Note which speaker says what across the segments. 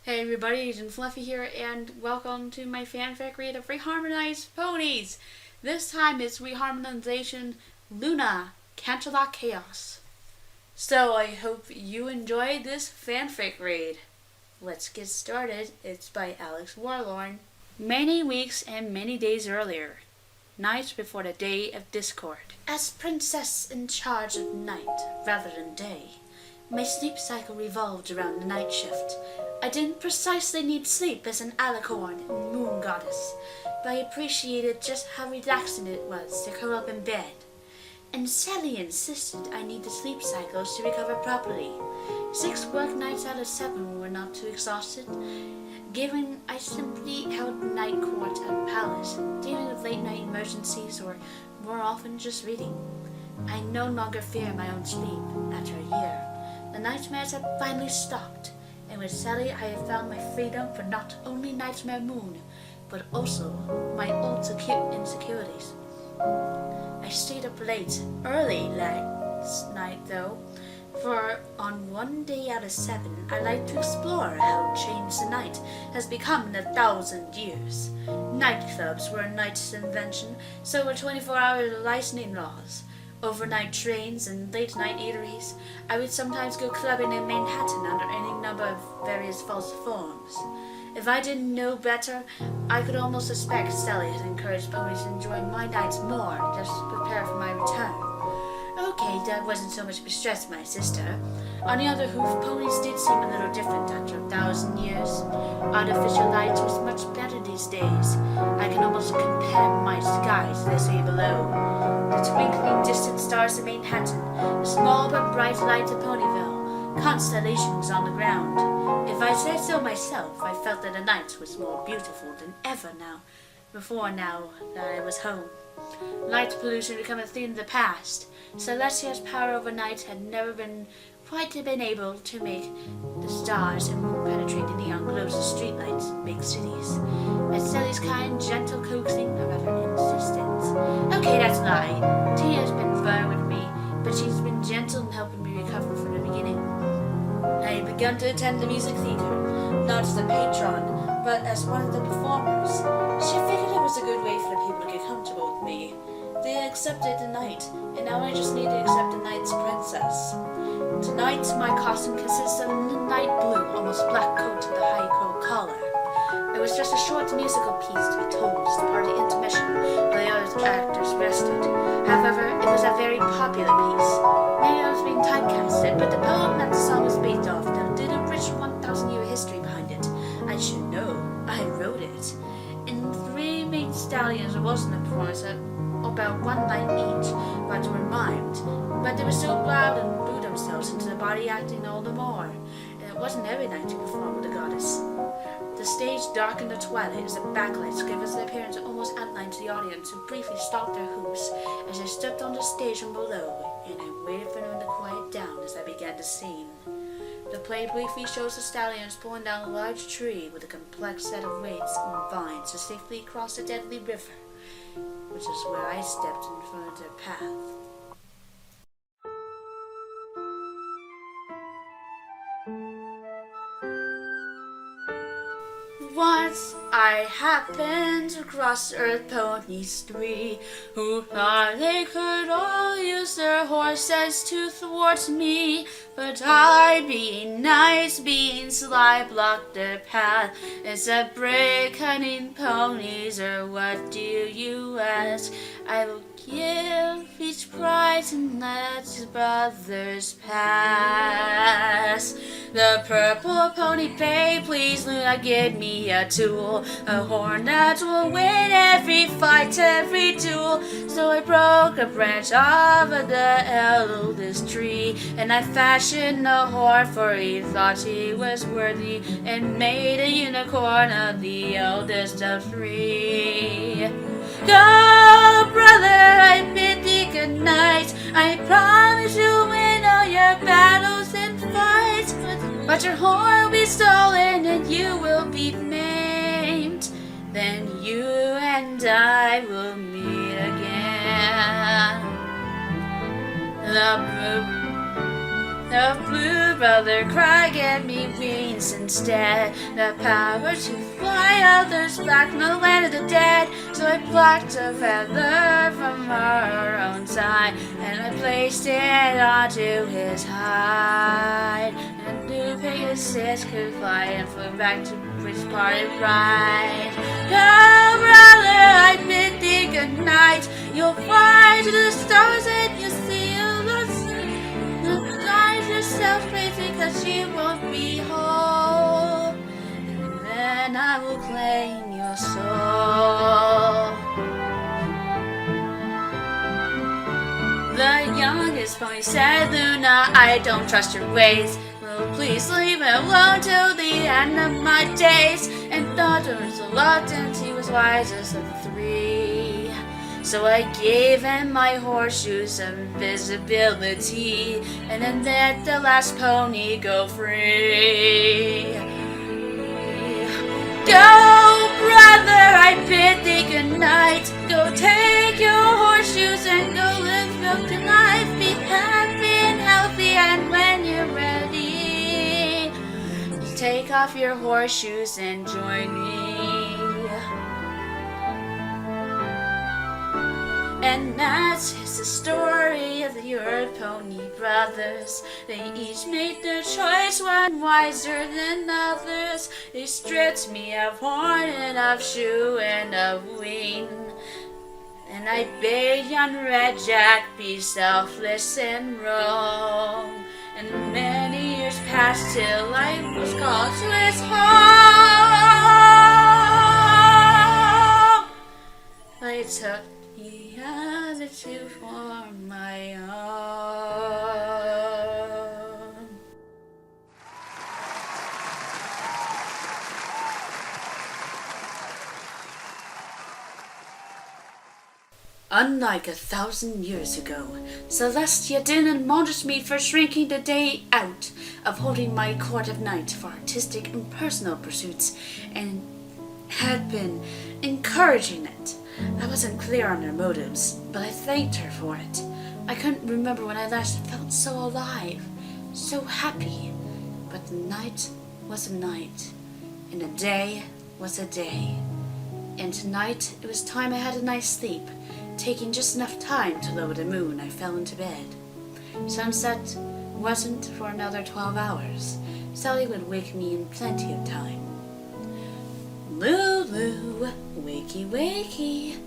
Speaker 1: Hey everybody, Agent Fluffy here, and welcome to my fanfic read of Reharmonized Ponies. This time it's Reharmonization Luna, Canterlock Chaos. So I hope you enjoyed this fanfic read. Let's get started. It's by Alex Warlorn. Many weeks and many days earlier, night before the day of discord. As princess in charge of night rather than day, my sleep cycle revolved around the night shift. I didn't precisely need sleep as an alicorn and moon goddess, but I appreciated just how relaxing it was to curl up in bed. And Sally insisted I need the sleep cycles to recover properly. 6 work nights out of 7 were not too exhausted, given I simply held night court at Palace, dealing with late night emergencies or more often just reading. I no longer fear my own sleep after a year. The nightmares had finally stopped. And with Sally, I have found my freedom for not only Nightmare Moon, but also my old insecurities. I stayed up early last night though, for on 1 day out of 7, I like to explore how changed the night has become in 1,000 years. Nightclubs were a night's invention, so were 24-hour licensing laws. Overnight trains and late-night eateries. I would sometimes go clubbing in Manhattan under any number of various false forms. If I didn't know better, I could almost suspect Sally had encouraged ponies to enjoy my nights more, just to prepare for my return. Okay, that wasn't so much of a stress to my sister. On the other hoof, ponies did seem a little different after 1,000 years. Artificial light was much better these days. I can almost compare my skies to the sea below. The twinkling distant stars of Manhattan, the small but bright light of Ponyville, constellations on the ground. If I say so myself, I felt that the night was more beautiful than ever before now that I was home. Light pollution had become a thing of the past. Celestia's power over night had never quite been able to make the stars and moon penetrate the neon glows of streetlights in big cities. At Sally's kind, gentle coaxing, or rather insistence. Okay, that's a lie. Tina's been firm with me, but she's been gentle in helping me recover from the beginning. I had begun to attend the music theater, not as a patron, but as one of the performers. She figured it was a good way for the people to get comfortable with me. They accepted the night, and now I just need to accept the night's princess. Tonight, my costume consists of a midnight blue, almost black coat with a high coat collar. It was just a short musical piece to be told as part of the intermission while the other actors rested. However, it was a very popular piece. Maybe I was being typecasted, but the poem that the song was based off did a rich 1,000-year history behind it. I should know. I wrote it. In 3 main stallions, it wasn't a performance about 1 line each, but were mimed. But they were so loud and blew themselves into the body acting all the more. And it wasn't every night to perform with the goddess. The stage darkened the twilight as the backlights gave us the appearance of almost outlined to the audience who briefly stopped their hooves as I stepped on the stage from below, and I waited for them to quiet down as I began to sing. The play briefly shows the stallions pulling down a large tree with a complex set of weights and vines to safely cross the deadly river, which is where I stepped in front of their path. Once I happened to cross Earth Ponies 3, who thought they could all use their horses to thwart me. But I, being nice, being sly, blocked their path. It's a break, cunning ponies, or what do you ask? I will give each prize and let his brothers pass. The purple pony bay, please Luna, give me a tool, a horn that will win every fight, every duel. So I broke a branch of the eldest tree, and I fashioned a horn, for he thought he was worthy, and made a unicorn of the eldest of 3. Go, brother, I bid thee good night. I promise you'll win all your battles and fights, but your horn will be stolen and you will be maimed. Then you and I will meet again. The blue brother cry, give me wings instead. The power to fly others back from the land of the dead. So I plucked a feather from her own side, and I placed it onto his hide. And new Pegasus could fly and flew back to his parted bride. Go, brother, I bid thee good night. You'll fly to the stars and you'll see a lot. Drive yourself crazy, cause you won't be whole. And then I will claim your soul. The youngest pony said, Luna, I don't trust your ways. Will please leave me alone till the end of my days. And daughter was reluctant, he was wisest of the three. So I gave him my horseshoes of invisibility, and then let the last pony go free. Go, brother, I bid thee good night. Go take your horseshoes and go live broken life. Be happy and healthy, and when you're ready, just take off your horseshoes and join me. And that is the story of the Earth Pony Brothers. They each made their choice, one wiser than others. They stripped me of horn and of shoe and of wing. And I bade young Red Jack be selfless and wrong. And many years passed till I was called to his home. I took the other two for my own. Unlike 1,000 years ago, Celestia didn't admonish me for shrinking the day out of holding my court of night for artistic and personal pursuits, and had been encouraging it. I wasn't clear on her motives, but I thanked her for it. I couldn't remember when I last felt so alive, so happy. But the night was a night, and a day was a day. And tonight it was time I had a nice sleep. Taking just enough time to lower the moon, I fell into bed. Sunset wasn't for another 12 hours. Sally would wake me in plenty of time. Lulu, wakey wakey,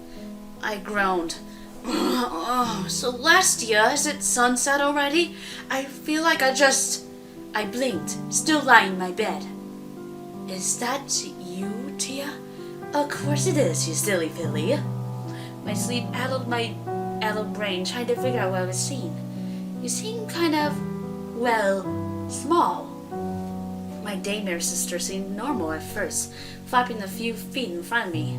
Speaker 1: I groaned. Oh, Celestia, is it sunset already? I feel like I blinked, still lying in my bed. Is that you, Tia? Of course it is, you silly filly. My sleep addled my addled brain, trying to figure out what I was seeing. You seem kind of, small. My daymare sister seemed normal at first, flapping a few feet in front of me,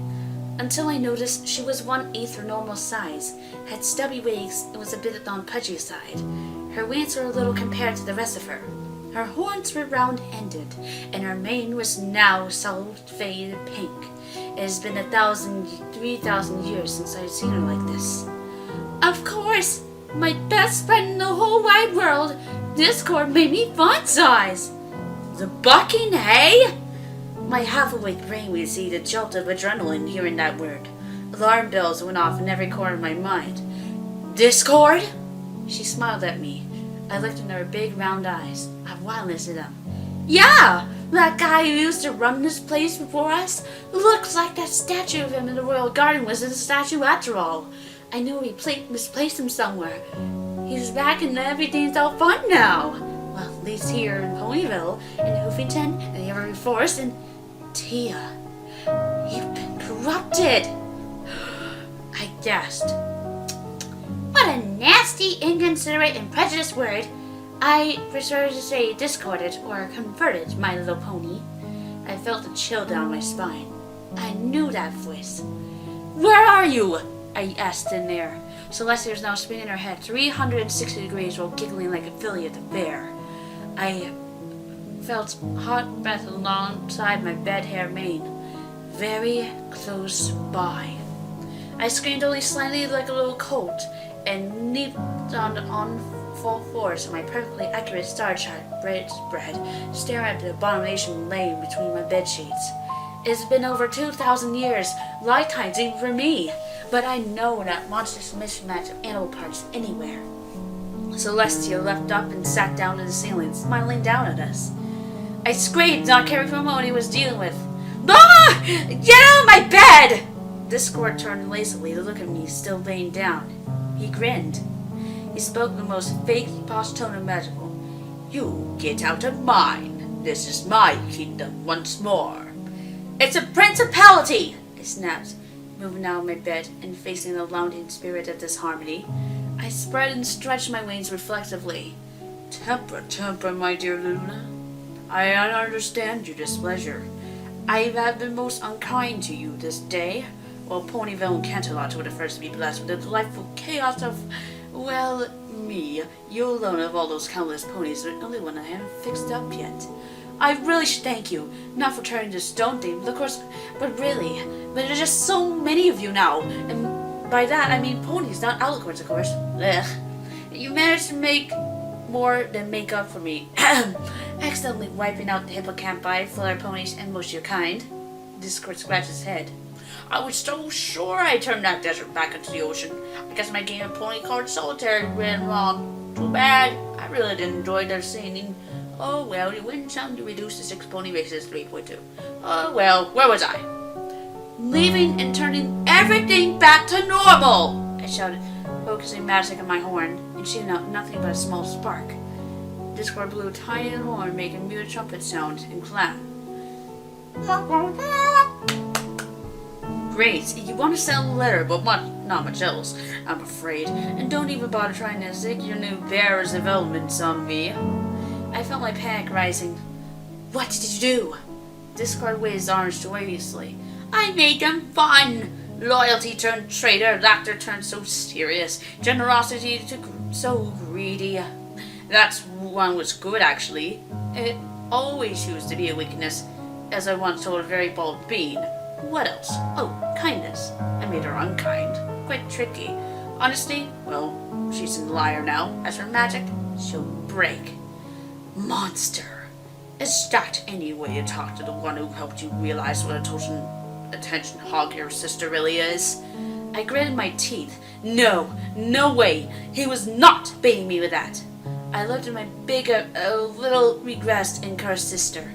Speaker 1: until I noticed she was 1/8 her normal size, had stubby wings, and was a bit on pudgy side. Her wings were little compared to the rest of her. Her horns were round-ended, and her mane was now solid faded pink. It has been 3,000 years since I've seen her like this. Of course, my best friend in the whole wide world, Discord made me fun-size. The bucking, hey? My half-awake brain received a jolt of adrenaline hearing that word. Alarm bells went off in every corner of my mind. Discord? She smiled at me. I looked into her big round eyes. I have wildness in them. Yeah! That guy who used to run this place before us looks like that statue of him in the Royal Garden wasn't a statue after all. I knew he misplaced him somewhere. He's back and everything's all fun now. Well, at least here in Ponyville, in Hoofington, and the Every Forest, and Tia, you've been corrupted. I gasped. What a nasty, inconsiderate, and prejudiced word. I prefer to say discorded or converted, my little pony. I felt a chill down my spine. I knew that voice. Where are you? I asked in there. Celestia was now spinning her head 360 degrees while giggling like a filly at the fair. I felt hot breath alongside my bed hair mane, very close by. I screamed only slightly like a little colt and leaped on full force on my perfectly accurate star chart spread, staring at the abomination laying between my bed sheets. It's been over 2,000 years, lifetimes even for me, but I know that monstrous mismatch of animal parts anywhere. Celestia leapt up and sat down to the ceiling, smiling down at us. I screamed, not caring for what he was dealing with. "Ah! Get out of my bed!" Discord turned lazily to look at me, still laying down. He grinned. He spoke in the most fake, posh tone imaginable. "You get out of mine. This is my kingdom once more." "It's a principality!" I snapped, moving out of my bed and facing the lounging spirit of disharmony. I spread and stretched my wings reflexively. Temper, my dear Luna. I understand your displeasure. I have been most unkind to you this day. While Ponyville and Canterlot were the first to be blessed with the delightful chaos of, well, me. You alone of all those countless ponies are the only one I haven't fixed up yet. I really should thank you, not for turning this stone thing, but of course, but there's just so many of you now, and by that I mean ponies, not alicorns, of course. Ugh. You managed to make more than make up for me. Accidentally wiping out the hippocampi, flare ponies, and most of your kind. Discord scratched his head. I was so sure I turned that desert back into the ocean. I guess my game of pony card solitaire ran wrong. Too bad. I really did enjoy their singing. Oh well, you win some to reduce the 6 pony races to 3.2. Oh well, where was I? Leaving and turning everything back to normal! I shouted, focusing magic on my horn and shooting out nothing but a small spark. Discord blew a tiny horn, making mute trumpet sound and clap. Great, you want to sell a letter, but not much else, I'm afraid. And don't even bother trying to stick your new bearer's developments on me. I felt my panic rising. What did you do? Discord waved his arms joyously. I made them fun! Loyalty turned traitor, laughter turned so serious, generosity to so greedy. That one was good, actually. It always used to be a weakness, as I once told a very bold being. What else? Oh, kindness. I made her unkind. Quite tricky. Honesty? Well, she's a liar now. As for magic, she'll break. Monster. Is that any way to talk to the one who helped you realize what a total attention hog your sister really is? I gritted my teeth. No way. He was not baiting me with that. I looked at my bigger, little regressed and cursed sister.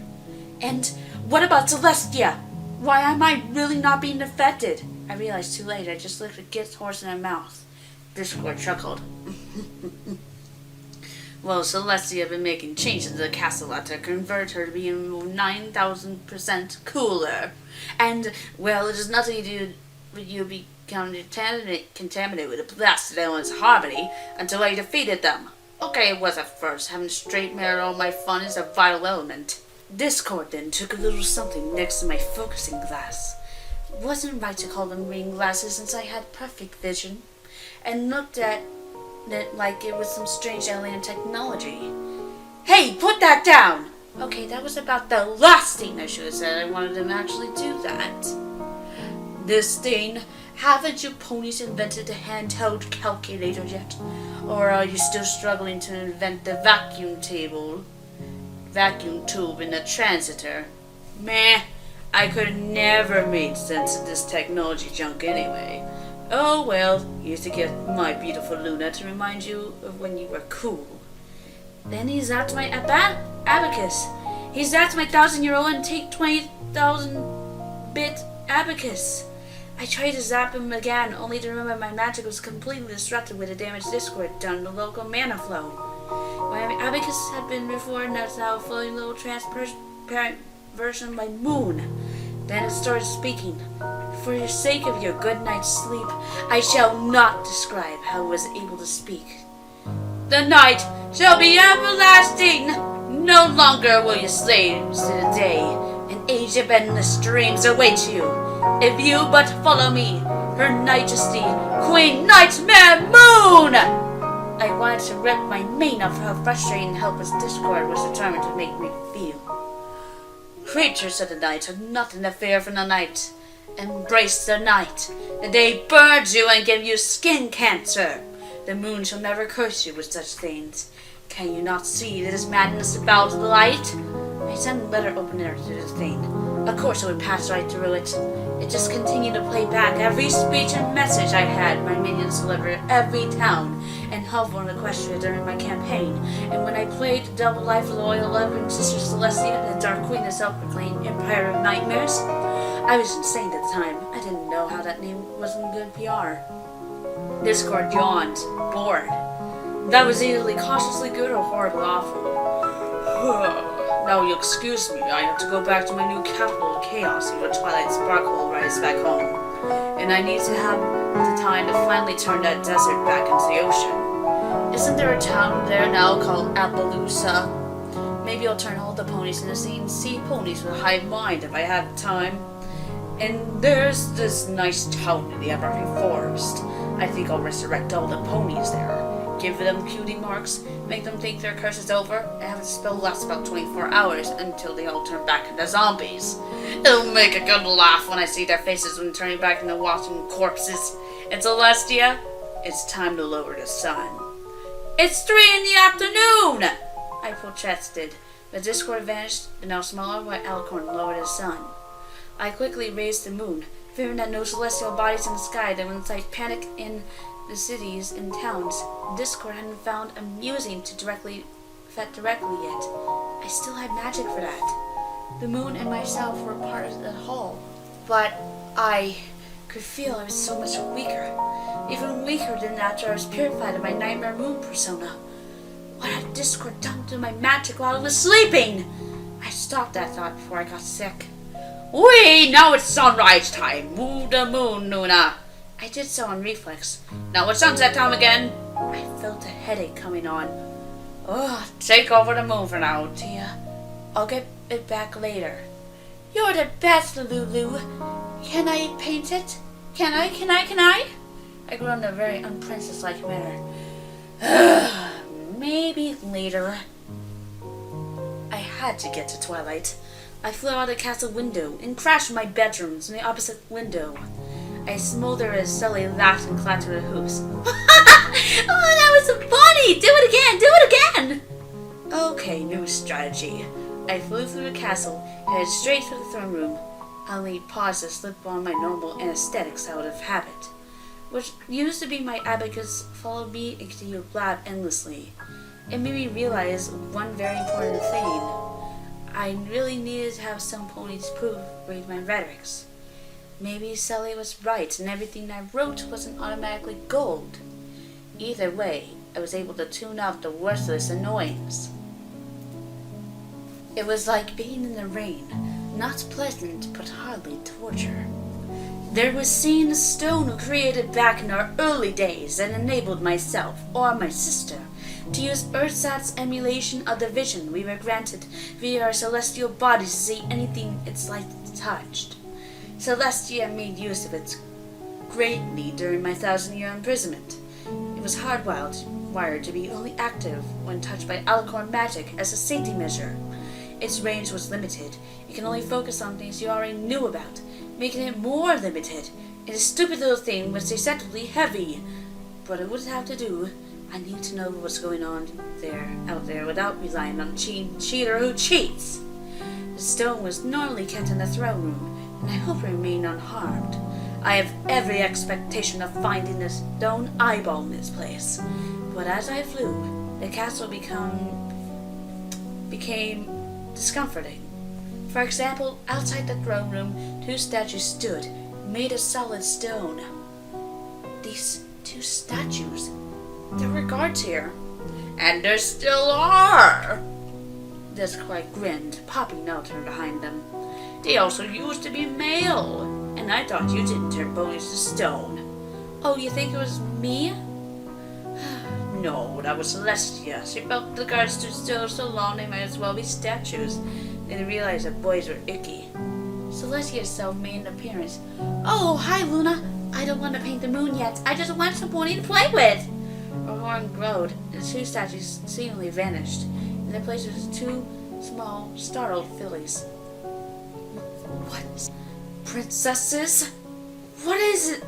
Speaker 1: And what about Celestia? Why am I really not being affected? I realized too late. I just looked at Git's horse in her mouth. Discord chuckled. Well, Celestia had been making changes to the castle to convert her to be 9,000% cooler. And, well, it has nothing to do with you becoming contaminated with the blasted elements of harmony until I defeated them. Okay, it was at first. Having straight mirror all my fun is a vital element. Discord then took a little something next to my focusing glass. It wasn't right to call them reading glasses since I had perfect vision, and looked at it like it was some strange alien technology. Hey, put that down! Okay, that was about the last thing I should have said. I wanted them to actually do that. This thing, haven't you ponies invented the handheld calculator yet? Or are you still struggling to invent the vacuum tube in the transitor? Meh, I could have never made sense of this technology junk anyway. Oh well, here's to get my beautiful Luna to remind you of when you were cool. Then he zapped my abacus. He zapped my 1,000-year-old and take 20,000-bit abacus. I tried to zap him again, only to remember my magic was completely disrupted with the damaged Discord done the local mana flow. My abacus had been before, and that's now a floating little transparent version of my moon. Then it started speaking. For the sake of your good night's sleep, I shall not describe how it was able to speak. The night shall be everlasting. No longer will you slaves to the day. An age of endless dreams awaits you. If you but follow me, Her Majesty, Queen Nightmare Moon! I wanted to rip my mane off how frustrating and helpless Discord was determined to make me feel. Creatures of the night have nothing to fear from the night. Embrace the night. The day burns you and gives you skin cancer. The moon shall never curse you with such things. Can you not see that is madness about the light? I sent a letter opener to the thing. Of course it would pass right through it. It just continued to play back every speech and message I had my minions deliver every town and help on Equestria during my campaign. And when I played the double life of the loyal loving sister Celestia and the Dark Queen of self-proclaimed Empire of Nightmares, I was insane at the time. I didn't know how that name wasn't good PR. Discord yawned, bored. That was either cautiously good or horribly awful. Now you'll excuse me, I have to go back to my new capital of chaos and the Twilight Sparkle rise back home. And I need to have the time to finally turn that desert back into the ocean. Isn't there a town there now called Appaloosa? Maybe I'll turn all the ponies into seeing sea ponies with a hive mind if I have time. And there's this nice town in the Evergreen Forest. I think I'll resurrect all the ponies there. Give them cutie marks, make them think their curse is over, and have the spell last about 24 hours until they all turn back into zombies. It'll make a good laugh when I see their faces when turning back into walking corpses. And Celestia, it's time to lower the sun. It's 3 in the afternoon! I protested. The Discord vanished, and now smaller white alicorn lowered the sun. I quickly raised the moon, fearing that no celestial bodies in the sky that would incite panic in the cities and towns. Discord hadn't found amusing to fet directly yet. I still had magic for that. The moon and myself were part of the whole, but I could feel I was so much weaker. Even weaker than after I was purified of my nightmare moon persona. What had Discord done to my magic while I was sleeping? I stopped that thought before I got sick. Wait, now it's sunrise time. Move the moon, Luna. I did so on reflex. Now it's sunset time again. I felt a headache coming on. Oh, take over the moon for now, Tia. I'll get it back later. You're the best, Lulu. Can I paint it? Can I? I grew in a very unprincess-like manner. Maybe later. I had to get to Twilight. I flew out the castle window and crashed my bedrooms in the opposite window. I smoldered as Sully laughed and clapped her hooves. Oh, that was funny! Do it again! Okay, new strategy. I flew through the castle and headed straight to the throne room. I only paused to slip on my normal anesthetics out of habit, which used to be my abacus, followed me and continued to blab endlessly. It made me realize one very important thing. I really needed to have some ponies prove read my rhetorics. Maybe Sully was right and everything I wrote wasn't automatically gold. Either way, I was able to tune out the worthless annoyance. It was like being in the rain, not pleasant but hardly torture. There was seeing the stone created back in our early days that enabled myself, or my sister, to use Earthsat's emulation of the vision we were granted via our celestial bodies to see anything its light touched. Celestia made use of it greatly during my 1,000-year imprisonment. It was hardwired to be only active when touched by alicorn magic as a safety measure. Its range was limited. It can only focus on things you already knew about, making it more limited. It is a stupid little thing was deceptively heavy, but it would have to do. I need to know what's going on out there without relying on a cheater who cheats. The stone was normally kept in the throne room, and I hope it remained unharmed. I have every expectation of finding the stone eyeball in this place. But as I flew, the castle became discomforting. For example, outside the throne room, 2 statues stood, made of solid stone. These 2 statues, there were guards here. And there still are! Discord grinned, popping out from behind them. They also used to be male, and I thought you didn't turn ponies to stone. Oh, you think it was me? No, that was Celestia. She felt the guards stood still so long they might as well be statues. Then realized that boys were icky. Celestia herself made an appearance. Oh, hi Luna. I don't want to paint the moon yet. I just want some pony to play with. Her horn glowed, and the 2 statues seemingly vanished. In their place was 2 small, startled fillies. What? Princesses? What is it?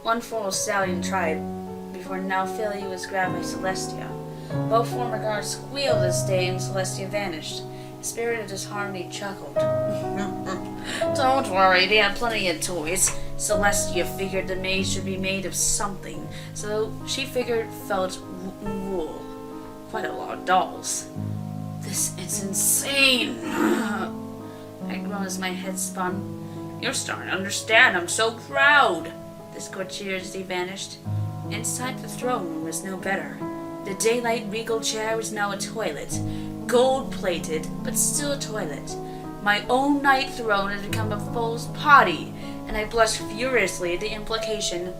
Speaker 1: One formal stallion tried for now Philly was grabbed by Celestia. Both former guards squealed this day and Celestia vanished. The spirit of disharmony chuckled. Don't worry, they have plenty of toys. Celestia figured the maze should be made of something, so she figured felt wool. Quite a lot of dolls. This is insane. I groaned as my head spun. You're starting to understand. I'm so proud. The squirt cheered as he vanished. Inside the throne room was no better. The daylight regal chair was now a toilet. Gold-plated, but still a toilet. My own night throne had become a fool's potty, and I blushed furiously at the implication.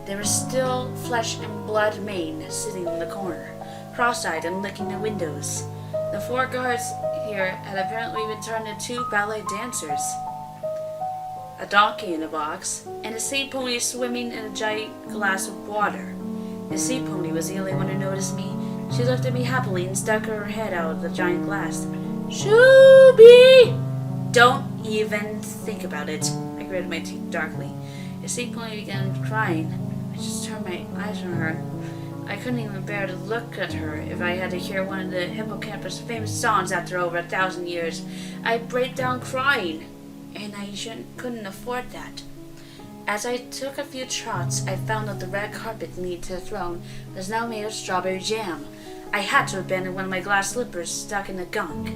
Speaker 1: There was still flesh and blood Maine sitting in the corner, cross-eyed and licking the windows. The 4 guards here had apparently been turned into 2 ballet dancers. A donkey in a box, and a sea pony swimming in a giant glass of water. The sea pony was the only one who noticed me. She looked at me happily and stuck her head out of the giant glass. Shooby! Don't even think about it. I gritted my teeth darkly. The sea pony began crying. I just turned my eyes on her. I couldn't even bear to look at her if I had to hear one of the hippocampus' famous songs after over 1,000 years. I'd break down crying, and I couldn't afford that. As I took a few trots, I found that the red carpet leading to the throne was now made of strawberry jam. I had to abandon one of my glass slippers stuck in the gunk.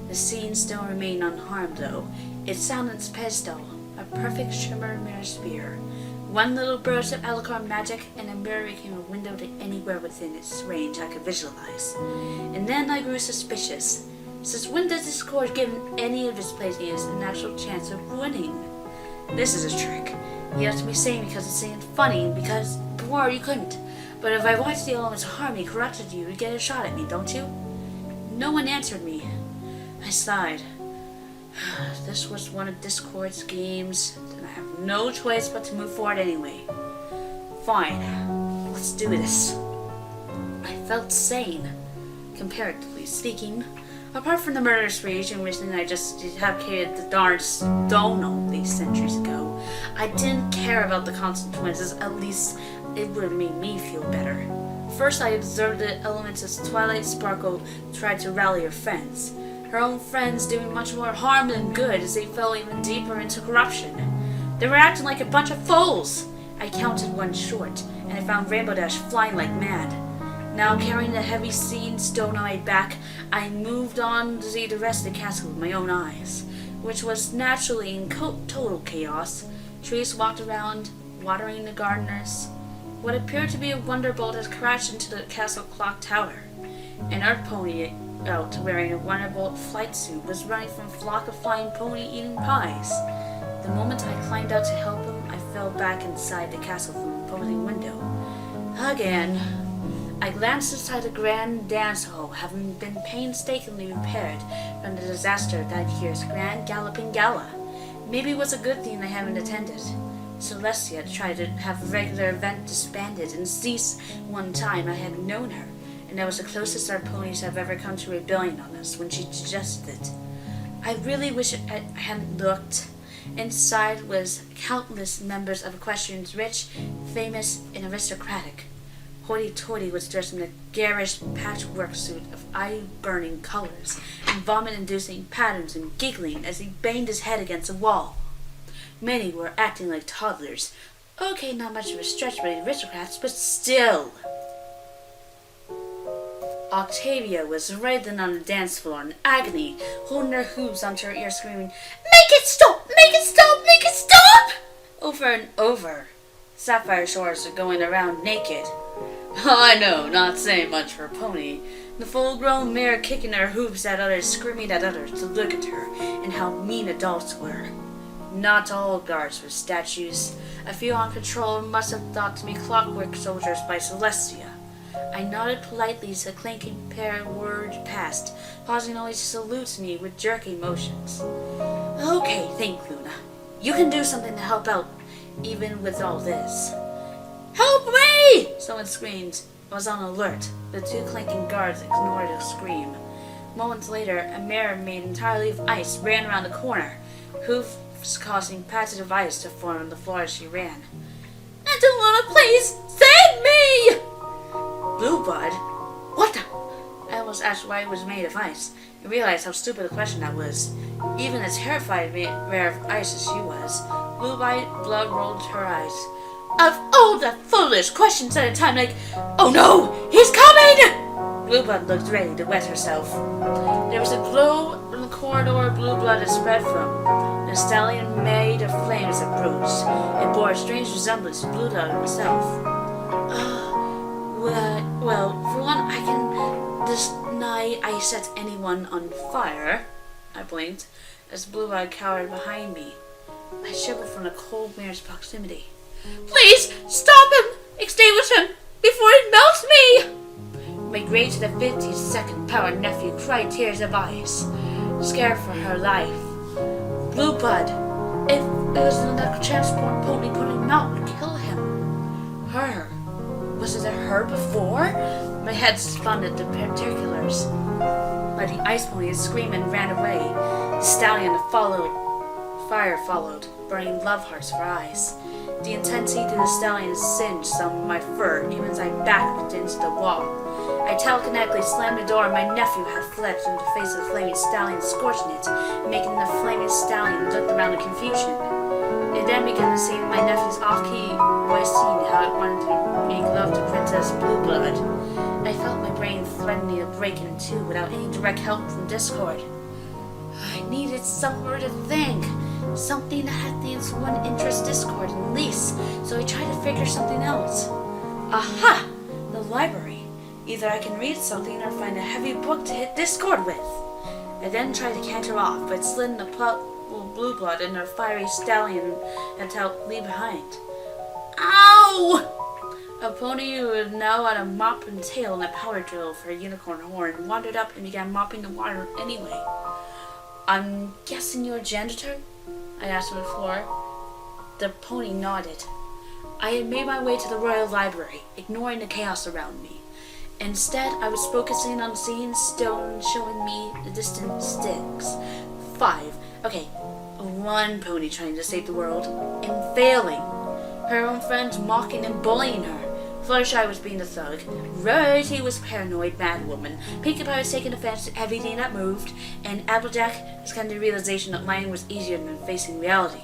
Speaker 1: The scene still remained unharmed, though. It sounded pesto, a perfect shimmer mirror sphere. One little burst of Alicorn magic, and the mirror became a window to anywhere within its range I could visualize. And then I grew suspicious. Since when does this court give any of its playmates an actual chance of winning? This is a trick. You have to be sane because it seemed funny, because before you couldn't. But if I watched the elements harm me, corrupted you, you'd get a shot at me, don't you? No one answered me. I sighed. This was one of Discord's games, and I have no choice but to move forward anyway. Fine, let's do this. I felt sane, comparatively speaking. Apart from the murderous rage in which I just decapitated the darn stone all these centuries ago, I didn't care about the consequences. At least it would have made me feel better. First, I observed the elements as Twilight Sparkle tried to rally her friends. Her own friends doing much more harm than good as they fell even deeper into corruption. They were acting like a bunch of fools. I counted one short, and I found Rainbow Dash flying like mad. Now carrying the heavy scene stone on my back, I moved on to see the rest of the castle with my own eyes, which was naturally in total chaos. Trees walked around, watering the gardeners. What appeared to be a wonderbolt had crashed into the castle clock tower. An earth pony out wearing a wonderbolt flight suit was running from a flock of flying pony eating pies. The moment I climbed out to help him, I fell back inside the castle from an opposing window. Again. I glanced inside the grand dance hall, having been painstakingly repaired from the disaster of that year's grand galloping gala. Maybe it was a good thing I haven't attended. Celestia tried to have a regular event disbanded and cease one time I had known her, and that was the closest our ponies have ever come to rebelling on us when she suggested it. I really wish I hadn't looked. Inside was countless members of Equestrians, rich, famous, and aristocratic. Hoity-toity was dressed in a garish patchwork suit of eye-burning colors and vomit-inducing patterns and giggling as he banged his head against a wall. Many were acting like toddlers. Okay, not much of a stretch by the aristocrats, but still. Octavia was writhing on the dance floor in agony, holding her hooves onto her ear, screaming, "Make it stop! Make it stop! Make it stop!" over and over. Sapphire Shores were going around naked. I know, not saying much for a pony. The full-grown mare kicking her hooves at others, screaming at others to look at her, and how mean adults were. Not all guards were statues. A few on patrol must have thought to be clockwork soldiers by Celestia. I nodded politely as the clanking pair whirred past, pausing only to salute me with jerky motions. Okay, think, Luna. You can do something to help out, even with all this. Help me! Someone screamed. I was on alert. The 2 clanking guards ignored the scream. Moments later, a mare made entirely of ice ran around the corner, hoofs causing patches of ice to form on the floor as she ran. Angelina, please, save me! Blue blood? What the? I almost asked why it was made of ice, and realized how stupid a question that was. Even as terrified aware of ice as she was, blue blood rolled her eyes. Of all the foolish questions at a time, like, oh no, he's coming! Blue blood looked ready to wet herself. There was a glow in the corridor blue blood had spread from. The stallion made of flames that bruised. It bore a strange resemblance to blue blood himself. Well, for one, I can deny I set anyone on fire, I blinked, as blue blood cowered behind me. I shivered from the cold mirror's proximity. Please, stop him! Extinguish him, before he melts me! My great to the 52nd power nephew cried tears of eyes, scared for her life. Blue blood, if it was an electro-transport pony putting him out would kill him. Her. Was it her before? My head spun at the particulars. But the ice pony had screamed and ran away. The stallion followed. Fire followed, burning love hearts for eyes. The intensity to the stallion singed some of my fur, even as I backed into the wall. I telekinetically slammed the door, and my nephew had fled through the face of the flaming stallion, scorching it, making the flaming stallion look around in confusion. It then began to see my nephew's off-key voice singing how it wanted to make love to Princess Blue Blood. I felt my brain threatening to break in two without any direct help from Discord. I needed somewhere to think. Something that had things one interest Discord at least, so I tried to figure something else. Aha! The library. Either I can read something or find a heavy book to hit Discord with. I then tried to canter off, but slid in the blue blood and her fiery stallion had to leave behind. Ow! A pony who was now had a mop and tail and a power drill for a unicorn horn wandered up and began mopping the water anyway. I'm guessing you're a janitor? I asked on the floor. The pony nodded. I had made my way to the Royal Library, ignoring the chaos around me. Instead, I was focusing on seeing stone showing me the distant sticks. 5. Okay, one pony trying to save the world, and failing. Her own friends mocking and bullying her. Fluttershy was being a thug. Rarity was paranoid madwoman. Pinkie Pie was taking offense to everything that moved, and Applejack was coming to the realization that lying was easier than facing reality.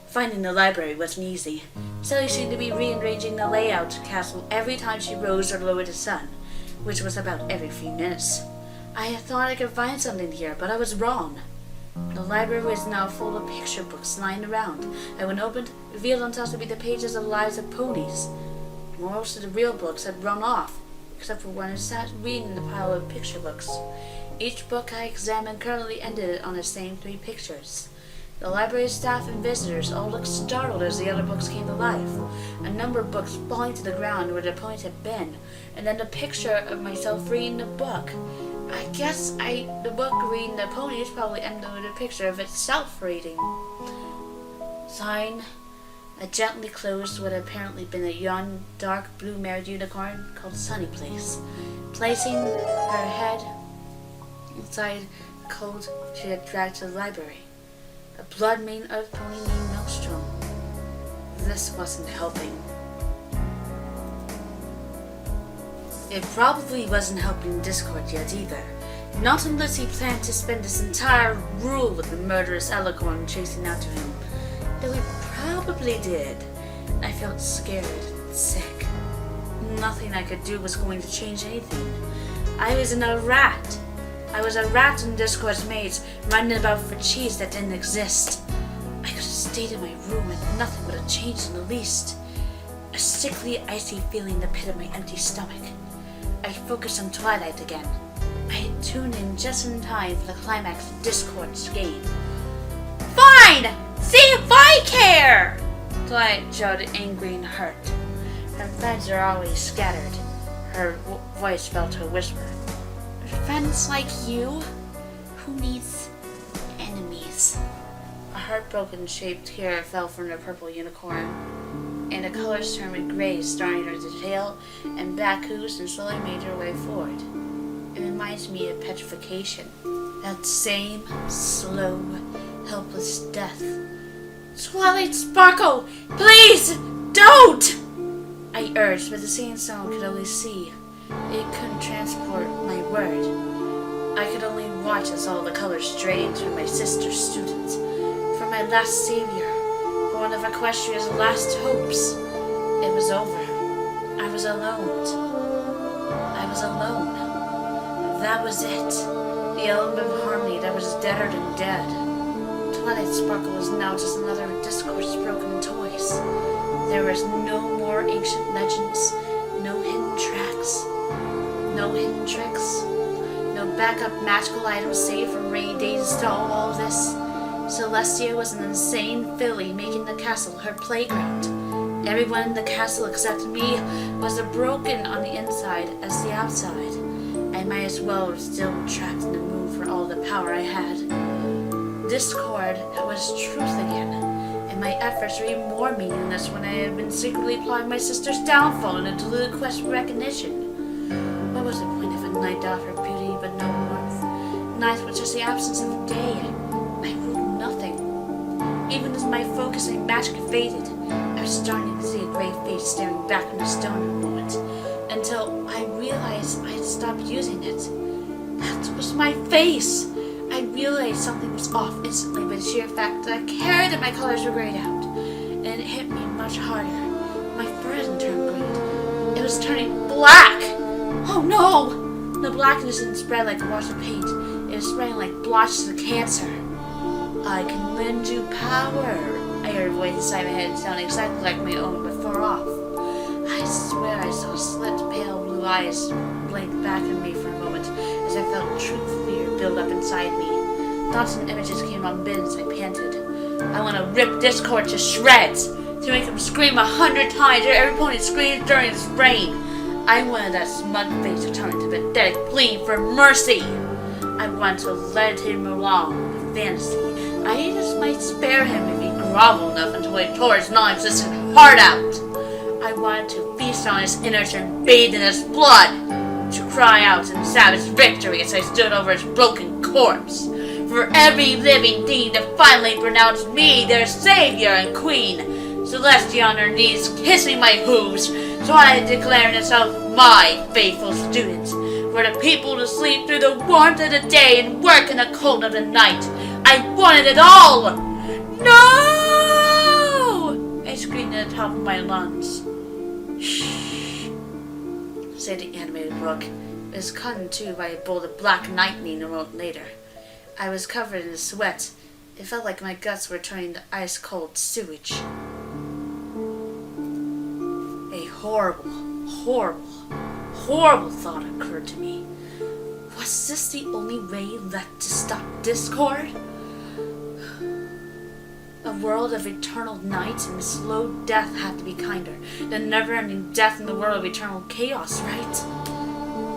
Speaker 1: Finding the library wasn't easy. Sally seemed to be rearranging the layout of the castle every time she rose or lowered the sun, which was about every few minutes. I had thought I could find something here, but I was wrong. The library was now full of picture books lying around, and when opened, revealed on top to be the pages of Lives of Ponies. Most of the real books had run off, except for one I sat reading the pile of picture books. Each book I examined currently ended on the same 3 pictures. The library staff and visitors all looked startled as the other books came to life. A number of books falling to the ground where the ponies had been, and then the picture of myself reading the book. I guess the book reading the ponies probably ended with a picture of itself reading. Sign. I gently closed what had apparently been a young, dark blue-mared unicorn called Sunny Place, placing her head inside the coat she had dragged to the library. A blood-maned earth pony named Maelstrom. This wasn't helping. It probably wasn't helping Discord yet either. Not unless he planned to spend his entire rule with the murderous Alicorn chasing after him. Though he probably did. I felt scared and sick. Nothing I could do was going to change anything. I was a rat. I was a rat in Discord's maze, running about for cheese that didn't exist. I could have stayed in my room and nothing would have changed in the least. A sickly, icy feeling in the pit of my empty stomach. I focused on Twilight again. I had tuned in just in time for the climax of Discord's game. Fine! See if I care! Twilight shouted, angry and hurt. Her friends are always scattered. Her voice fell to a whisper. Friends like you? Who needs enemies? A heartbroken shaped tear fell from the purple unicorn, and the colors turned with gray, starting her to tail and back hooves and slowly made her way forward. It reminds me of petrification. That same slow, helpless death. Twilight Sparkle! Please! Don't! I urged, but the seeing someone could only see. It couldn't transport my word. I could only watch as all the colors drained from my sister's students, from my last savior, for one of Equestria's last hopes. It was over. I was alone. I was alone. That was it. The element of harmony that was deader than dead. Twilight Sparkle was now just another discourse broken in toys. There was no more ancient legends, no hidden tracks, no hidden tricks, no backup magical items saved from rainy days to stall all this. Celestia was an insane filly making the castle her playground. Everyone in the castle except me was as broken on the inside as the outside. I might as well have still trapped in the moon for all the power I had. Discord was truth again, and my efforts were even more meaningless when I had been secretly plotting my sister's downfall in a deluded quest for recognition. What was the point of a night out for beauty but no warmth? Night was just the absence of day. I ruled nothing. Even as my focusing magic faded, I was starting to see a gray face staring back from the stone in a moment, until I realized I had stopped using it. That was my face! I realized something was off instantly by the sheer fact that I cared that my colors were grayed out, and it hit me much harder. My fur hadn't turned green. It was turning black! Oh no! The blackness didn't spread like a wash of paint. It was spreading like blotches of cancer. I can lend you power. I heard a voice inside my head sounding exactly like my own, but far off. I swear I saw slit, pale blue eyes blink back at me for a moment as I felt true fear build up inside me. Thoughts and images came unbidden as I panted. I want to rip Discord to shreds, to make him scream 100 times or every pony screams during his reign. I wanted that smug face to turn into a pathetic plea for mercy. I wanted to let him along with fantasy. I just might spare him if he groveled enough until he tore his non-existent heart out. I wanted to feast on his innocence bathed in his blood, to cry out in savage victory as I stood over his broken corpse, for every living thing to finally pronounce me their savior and queen, Celestia on her knees kissing my hooves, so I declared myself my faithful student, for the people to sleep through the warmth of the day and work in the cold of the night. I wanted it all! No! I screamed at the top of my lungs. Shh, said the animated book. It was cut in two by a bolt of black lightning a moment later. I was covered in sweat. It felt like my guts were turning to ice-cold sewage. A horrible, horrible, horrible thought occurred to me. Was this the only way left to stop Discord? A world of eternal night and slow death had to be kinder than never-ending death in the world of eternal chaos, right?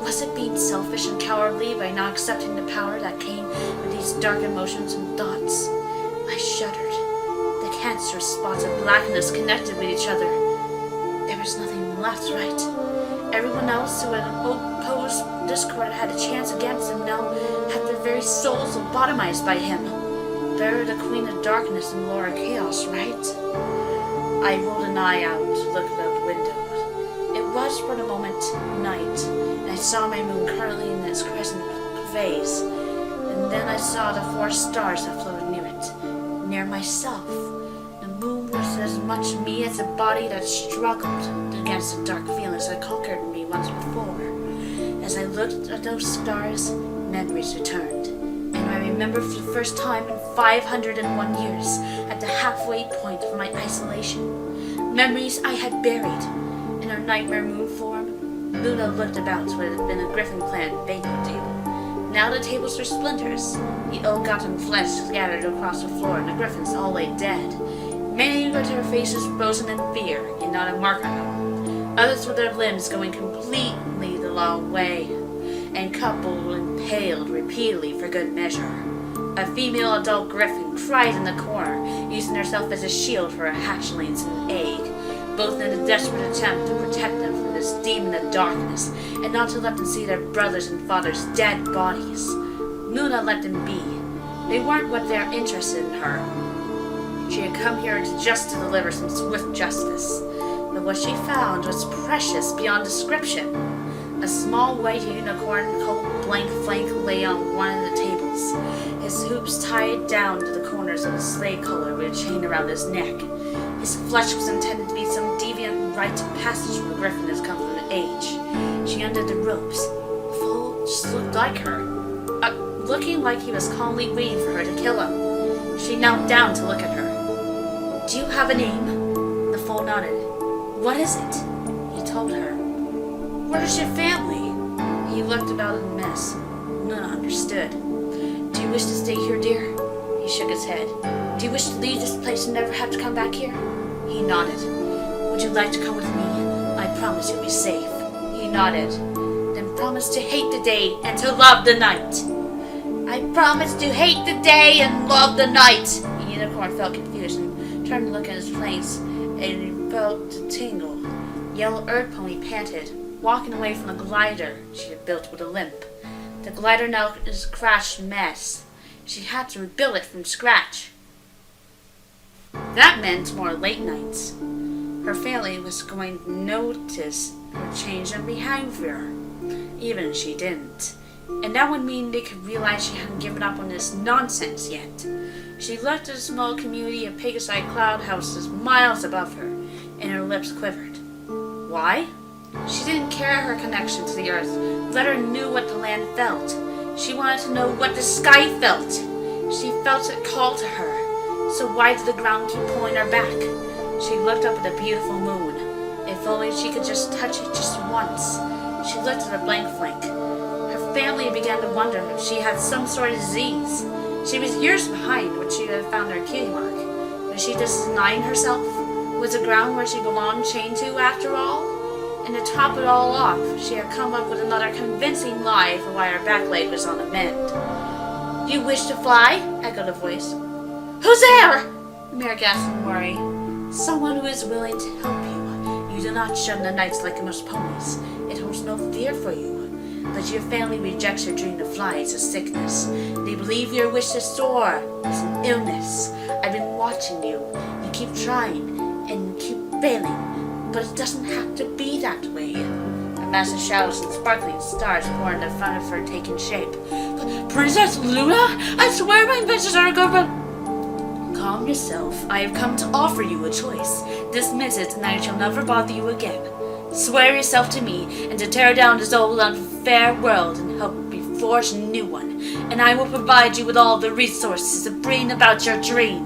Speaker 1: Was it being selfish and cowardly by not accepting the power that came with these dark emotions and thoughts? I shuddered. The cancerous spots of blackness connected with each other. There was nothing left, right? Everyone else who had opposed Discord had a chance against him now had their very souls lobotomized by him. They're the Queen of Darkness and Lord of Chaos, right? I rolled an eye out to look out the window. It was for the moment night, and I saw my moon curling in its crescent phase, and then I saw the 4 stars that floated near it, near myself. The moon was as much me as a body that struggled against the dark feelings that conquered me once before. As I looked at those stars, memories returned. And I remember for the first time in 501 years, at the halfway point of my isolation, memories I had buried. In her nightmare moon form, Luna looked about what had been a Griffin-clan banquet table. Now the tables were splinters, the ill-gotten flesh scattered across the floor, and the griffins all lay dead. Many with their faces frozen in fear, and not a mark on them. Others with their limbs going completely the long way, and coupled impaled repeatedly for good measure. A female adult griffin cried in the corner, using herself as a shield for her hatchlings and egg, both in a desperate attempt to protect them from this demon of darkness, and not to let them see their brothers and fathers' dead bodies. Luna let them be. They weren't what they're interested in her. She had come here just to deliver some swift justice, but what she found was precious beyond description. A small white unicorn called Blank Flank lay on one of the tables, his hoops tied down to the corners of his slave collar with a chain around his neck. His flesh was intended to be some deviant rite of passage for a griffin has come from age. She undid the ropes. The fool just looked like her, looking like he was calmly waiting for her to kill him. She knelt down to look at her. Do you have a name? The fool nodded. What is it? He told her. Where's your family? He looked about in a mess. None understood. Do you wish to stay here, dear? He shook his head. Do you wish to leave this place and never have to come back here? He nodded. Would you like to come with me? I promise you'll be safe. He nodded. Then promise to hate the day and to love the night. I promise to hate the day and love the night. The unicorn felt confused and turned to look at his flanks, and he felt a tingle. Yellow Earth Pony panted, walking away from the glider she had built with a limp. The glider now is a crashed mess. She had to rebuild it from scratch. That meant more late nights. Her family was going to notice her change in behavior, even if she didn't. And that would mean they could realize she hadn't given up on this nonsense yet. She looked at a small community of pig-sized cloud houses miles above her, and her lips quivered. Why? She didn't care her connection to the earth. Let her knew what the land felt. She wanted to know what the sky felt. She felt it call to her. So why did the ground keep pulling her back? She looked up at the beautiful moon. If only she could just touch it just once. She looked at her blank flank. Her family began to wonder if she had some sort of disease. She was years behind when she had found her cutie mark. Was she just denying herself? Was the ground where she belonged chained to after all? And to top it all off, she had come up with another convincing lie for why her back leg was on the mend. You wish to fly? Echoed a voice. Who's there? Mare gasped in worry. Someone who is willing to help you. You do not shun the nights like most ponies. It holds no fear for you. But your family rejects your dream to fly as a sickness. They believe your wish to soar is an illness. I've been watching you. You keep trying and keep failing. But it doesn't have to be that way. A mass of shadows and sparkling stars poured in front of her, taking shape. Princess Luna? I swear my inventions are good. Calm yourself. I have come to offer you a choice. Dismiss it, and I shall never bother you again. Swear yourself to me, and to tear down this old unfair world and help me forge a new one. And I will provide you with all the resources to bring about your dream.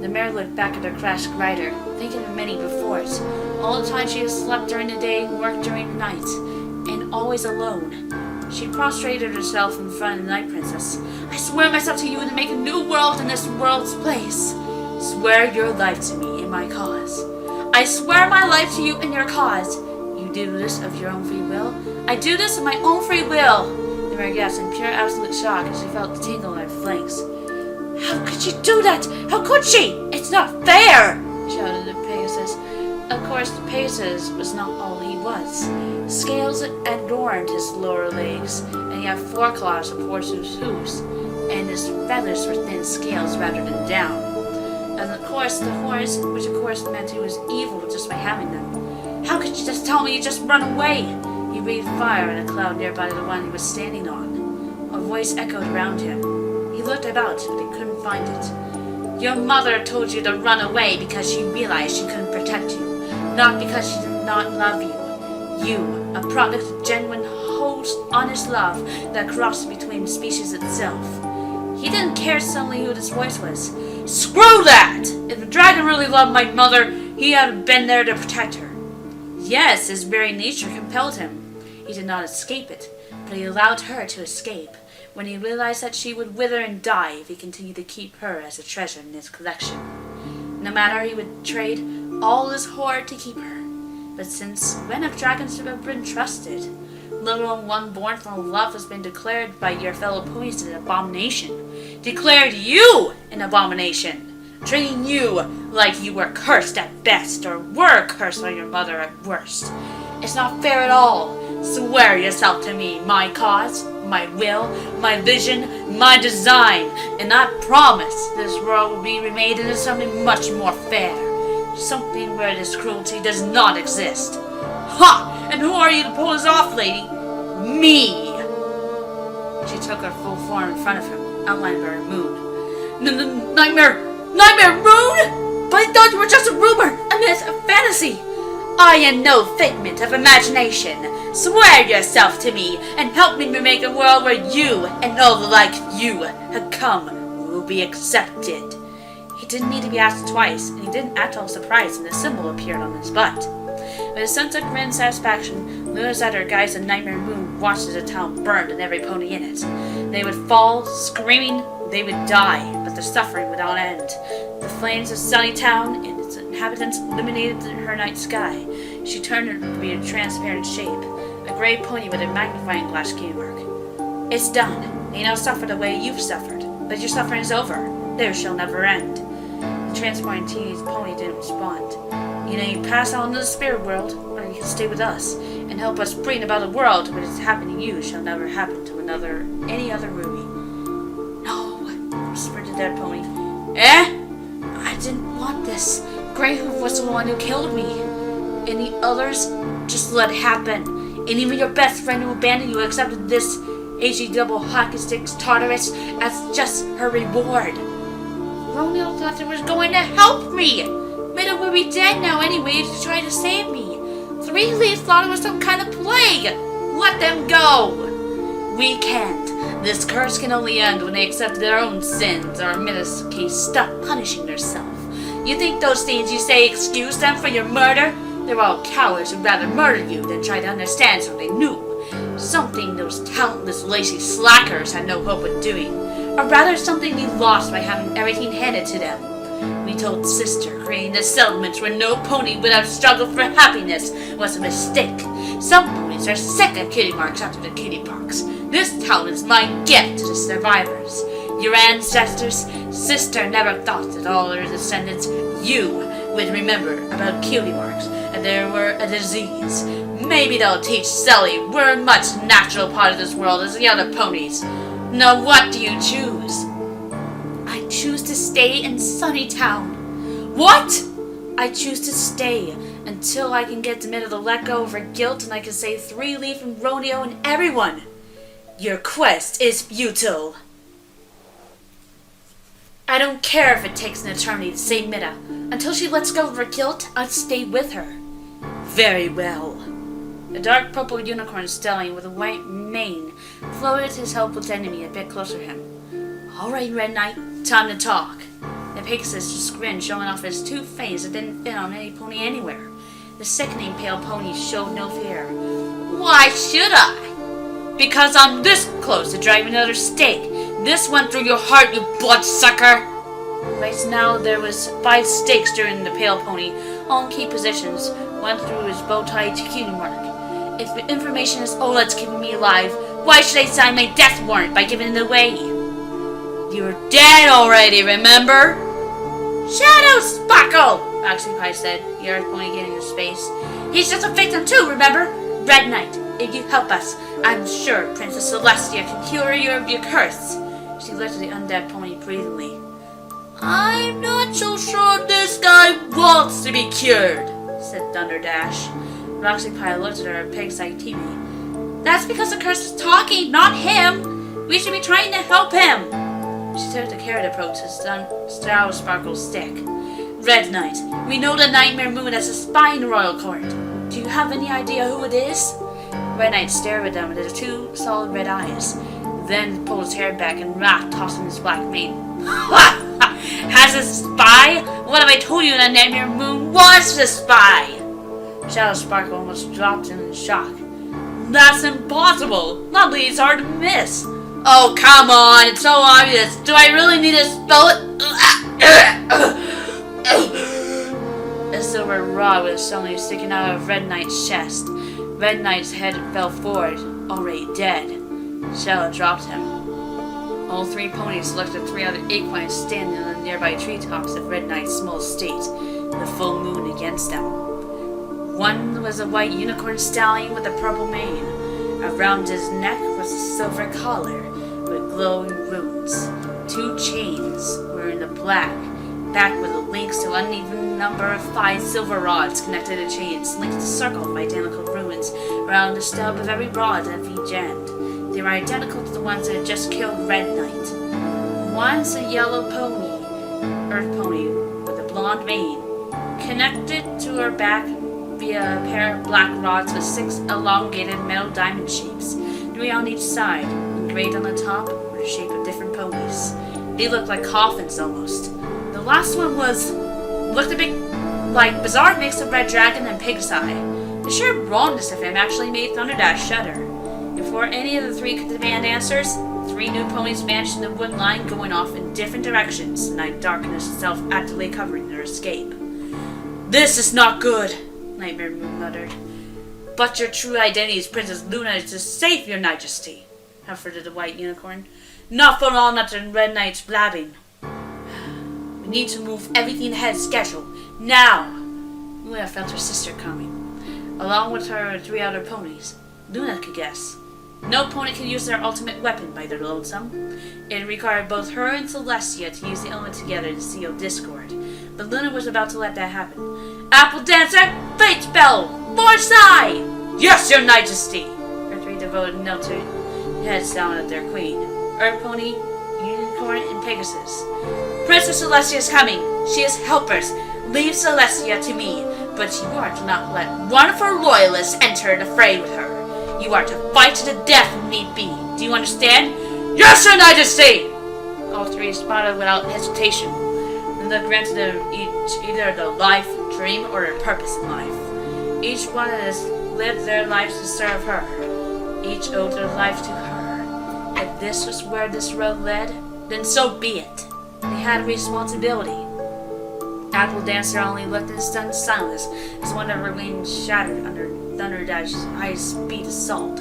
Speaker 1: The mare looked back at her crashed glider, thinking of many before it. All the time she had slept during the day and worked during the night, and always alone. She prostrated herself in front of the Night Princess. I swear myself to you to make a new world in this world's place. Swear your life to me in my cause. I swear my life to you in your cause. You do this of your own free will? I do this of my own free will. The mare gasped in pure absolute shock as she felt the tingle in her flanks. How could she do that? How could she? It's not fair! Shouted the Pegasus. Of course, the Pegasus was not all he was. Scales adorned his lower legs, and he had 4 claws of horse's hooves, and his feathers were thin scales rather than down. And of course, the horse, which of course meant he was evil just by having them. How could you just tell me you just run away? He breathed fire in a cloud nearby the one he was standing on. A voice echoed around him. He looked about, but he couldn't find it. Your mother told you to run away because she realized she couldn't protect you, not because she did not love you. You, a product of genuine, honest love that crossed between species itself. He didn't care suddenly who this voice was. Screw that! If the dragon really loved my mother, he had been there to protect her. Yes, his very nature compelled him. He did not escape it, but he allowed her to escape, when he realized that she would wither and die if he continued to keep her as a treasure in his collection. No matter, he would trade all his hoard to keep her. But since when have dragons ever been trusted? Let alone one born from love has been declared by your fellow ponies an abomination. Declared you an abomination, treating you like you were cursed at best, or were cursed by your mother at worst. It's not fair at all. Swear yourself to me, my cause, my will, my vision, my design, and I promise this world will be remade into something much more fair. Something where this cruelty does not exist. Ha! And who are you to pull this off, lady? Me! She took her full form in front of him, outlined by her moon. Nightmare moon? But I thought you were just a rumor, a myth, a fantasy. I am no figment of imagination. Swear yourself to me, and help me to make a world where you, and all the like you, have come, will be accepted. He didn't need to be asked twice, and he didn't act all surprised when the symbol appeared on his butt. With a sense of grim satisfaction, Luna sat her guys and Nightmare Moon watched as the town burned and every pony in it. They would fall, screaming, they would die, but their suffering would not end. The flames of Sunny Town and its inhabitants illuminated her night sky. She turned her to be a transparent shape, a gray pony with a magnifying glass key mark. It's done. You now suffer the way you've suffered, but your suffering is over. There shall never end. The transporting teenage pony didn't respond. You know, you pass on to the spirit world, or you can stay with us and help us bring about a world where what's happened to you shall never happen to any other Ruby. No, whispered the dead pony. I didn't want this. Greyhoof was the one who killed me. Any others, just let it happen. And even your best friend who abandoned you accepted this AG double hockey sticks Tartarus as just her reward. Romeo thought it was going to help me. Meadow would be dead now anyway to try to save me. Three Leaves thought it was some kind of plague. Let them go. We can't. This curse can only end when they accept their own sins, or in this case, stop punishing themselves. You think those things you say excuse them for your murder? They're all cowards who'd rather murder you than try to understand something new. Something those talentless, lazy slackers had no hope of doing. Or rather something we lost by having everything handed to them. We told Sister creating the settlements where no pony would have struggled for happiness was a mistake. Some ponies are sick of kitty marks after the kitty pox. This town is my gift to the survivors. Your ancestors, Sister never thought that all her descendants, you, would remember about cutie marks, and there were a disease. Maybe they'll teach Sally we're a much natural part of this world as the other ponies. Now what do you choose? I choose to stay in Sunny Town. What? I choose to stay until I can get Demeter to let go of her guilt and I can save Three Leaf and Romeo and everyone. Your quest is futile. I don't care if it takes an eternity to save Mida. Until she lets go of her guilt, I'll stay with her. Very well. A dark purple unicorn stallion with a white mane floated his helpless enemy a bit closer to him. All right, Red Knight, time to talk. The Pegasus just grinned, showing off his two fangs that didn't fit on any pony anywhere. The sickening pale pony showed no fear. Why should I? Because I'm this close to driving another stake. This went through your heart, you bloodsucker! Right now there was 5 stakes during the pale pony, all in key positions, one through his bow tie to cutie mark. If the information is all that's keeping me alive, why should I sign my death warrant by giving it away? You're dead already, remember? Shadow Sparkle! Oxypie said, the earth pony getting his face. He's just a victim too, remember? Red Knight, if you help us, I'm sure Princess Celestia can cure you of your curse. She looked at the undead pony breathingly. I'm not so sure this guy wants to be cured, said Thunderdash. Roxypie looked at her and pigs like TV. That's because the curse is talking, not him. We should be trying to help him. She took the carrot approach to Shadow Sparkle's stick. Red Knight, we know the Nightmare Moon as a spy in the royal court. Do you have any idea who it is? Red Knight stared at them with his 2 solid red eyes, then pulled his hair back and laughed, tossing his black mane. Ha! Has a spy? What have I told you? The Nightmare Moon was the spy! Shadow Sparkle almost dropped him in shock. That's impossible! Lovely, it's hard to miss. Oh, come on, it's so obvious. Do I really need to spell it? A silver rod was suddenly sticking out of Red Knight's chest. Red Knight's head fell forward, already dead. Shadow dropped him. All 3 ponies looked at 3 other equines standing on the nearby treetops of Red Knight's small estate, the full moon against them. One was a white unicorn stallion with a purple mane. Around his neck was a silver collar with glowing runes. 2 chains were in the black, backed with the links to uneven number of 5 silver rods connected to chains, linked to circle of identical runes around the stub of every rod at each end. They were identical to the ones that had just killed Red Knight. One's a yellow pony, earth pony, with a blonde mane, connected to her back via a pair of black rods with 6 elongated metal diamond shapes, 3 on each side. Engraved on the top were the shape of different ponies. They looked like coffins almost. The last one looked a bit like bizarre mix of red dragon and pig's eye. The sheer rawness of him actually made Thunderdash shudder. Before any of the 3 could demand answers, 3 new ponies vanished in the wood line, going off in different directions, the night darkness itself actively covering their escape. "This is not good," Nightmare Moon muttered. "But your true identity is Princess Luna to save your majesty," comforted the white unicorn. "Not for all not in Red Knight's blabbing. We need to move everything ahead of schedule, now." Luna felt her sister coming. Along with her 3 other ponies, Luna could guess. No pony could use their ultimate weapon by their lonesome. It required both her and Celestia to use the element together to seal discord. But Luna was about to let that happen. "Apple Dancer, Fate Spell, Foresight!" "Yes, your majesty!" Her 3 devoted knelt their heads down at their queen. Earth Pony, Unicorn, and Pegasus. "Princess Celestia is coming. She is helpers. Leave Celestia to me. But you are to not let one of her loyalists enter the fray with her. You are to fight to the death if need be. Do you understand?" "Yes, your majesty!" All 3 responded without hesitation. And they granted them each either the life, dream, or a purpose in life. Each one has lived their lives to serve her. Each owed their life to her. If this was where this road led, then so be it. They had a responsibility. Apple Dancer only looked in stunned silence as one of her wings shattered under Thunderdash's high-speed assault.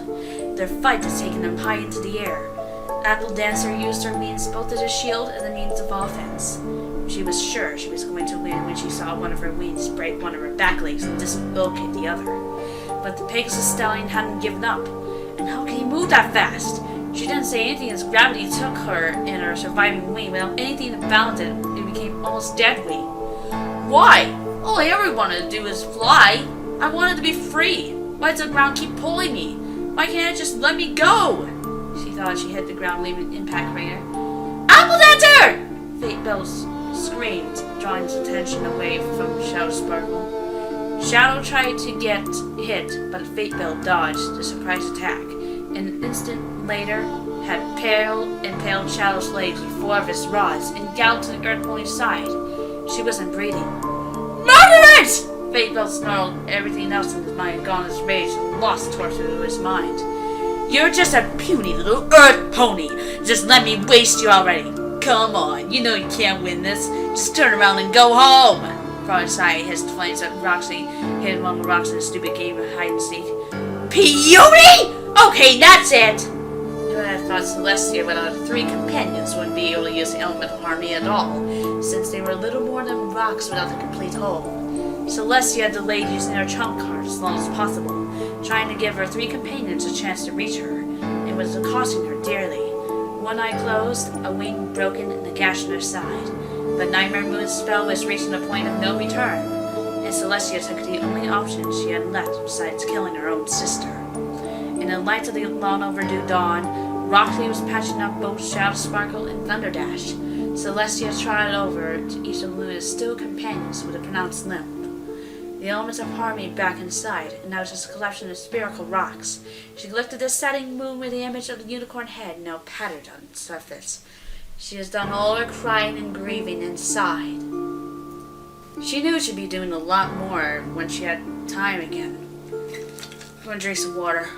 Speaker 1: Their fight had taken them high into the air. Apple Dancer used her means both as a shield and a means of offense. She was sure she was going to win when she saw one of her wings break one of her back legs and dislocate the other. But the Pegasus stallion hadn't given up. And how can he move that fast? She didn't say anything as gravity took her and her surviving wing. Without anything to balance it, it became almost dead weight. Why? All I ever wanted to do is fly. I wanted to be free. Why does the ground keep pulling me? Why can't it just let me go? She thought as she hit the ground, leaving impact crater. "Apple Dancer!" Fate Bells screamed, drawing his attention away from Shadow Sparkle. Shadow tried to get hit, but Fate Bell dodged the surprise attack. An instant later, had impaled Shadow's legs with 4 of his rods and galloped to the Earth Pony's side. She wasn't breathing. "Murder it!" Fate Bell snarled. Everything else in his mind had gone his rage and lost torture to his mind. "You're just a puny little Earth Pony. Just let me waste you already. Come on, you know you can't win this. Just turn around and go home." Prophesied his flames at Roxy, hid among the rocks in a stupid game of hide and seek. "Puny? Okay, that's it!" I thought Celestia without 3 companions wouldn't be able to use the element of harmony at all, since they were little more than rocks without a complete hull. Celestia delayed using her trump card as long as possible, trying to give her 3 companions a chance to reach her. It was costing her dearly. One eye closed, a wing broken, and a gash in her side. But Nightmare Moon's spell was reaching a point of no return, and Celestia took the only option she had left besides killing her own sister. In the light of the long overdue dawn, Roxy was patching up both Shadow Sparkle and Thunderdash. Celestia trotted over to each of Luna's still companions with a pronounced limp. The elements of harmony back inside, and now just a collection of spherical rocks. She looked at the setting moon with the image of the unicorn head now pattered on its surface. She has done all her crying and grieving inside. She knew she'd be doing a lot more when she had time again. I'm gonna drink some water.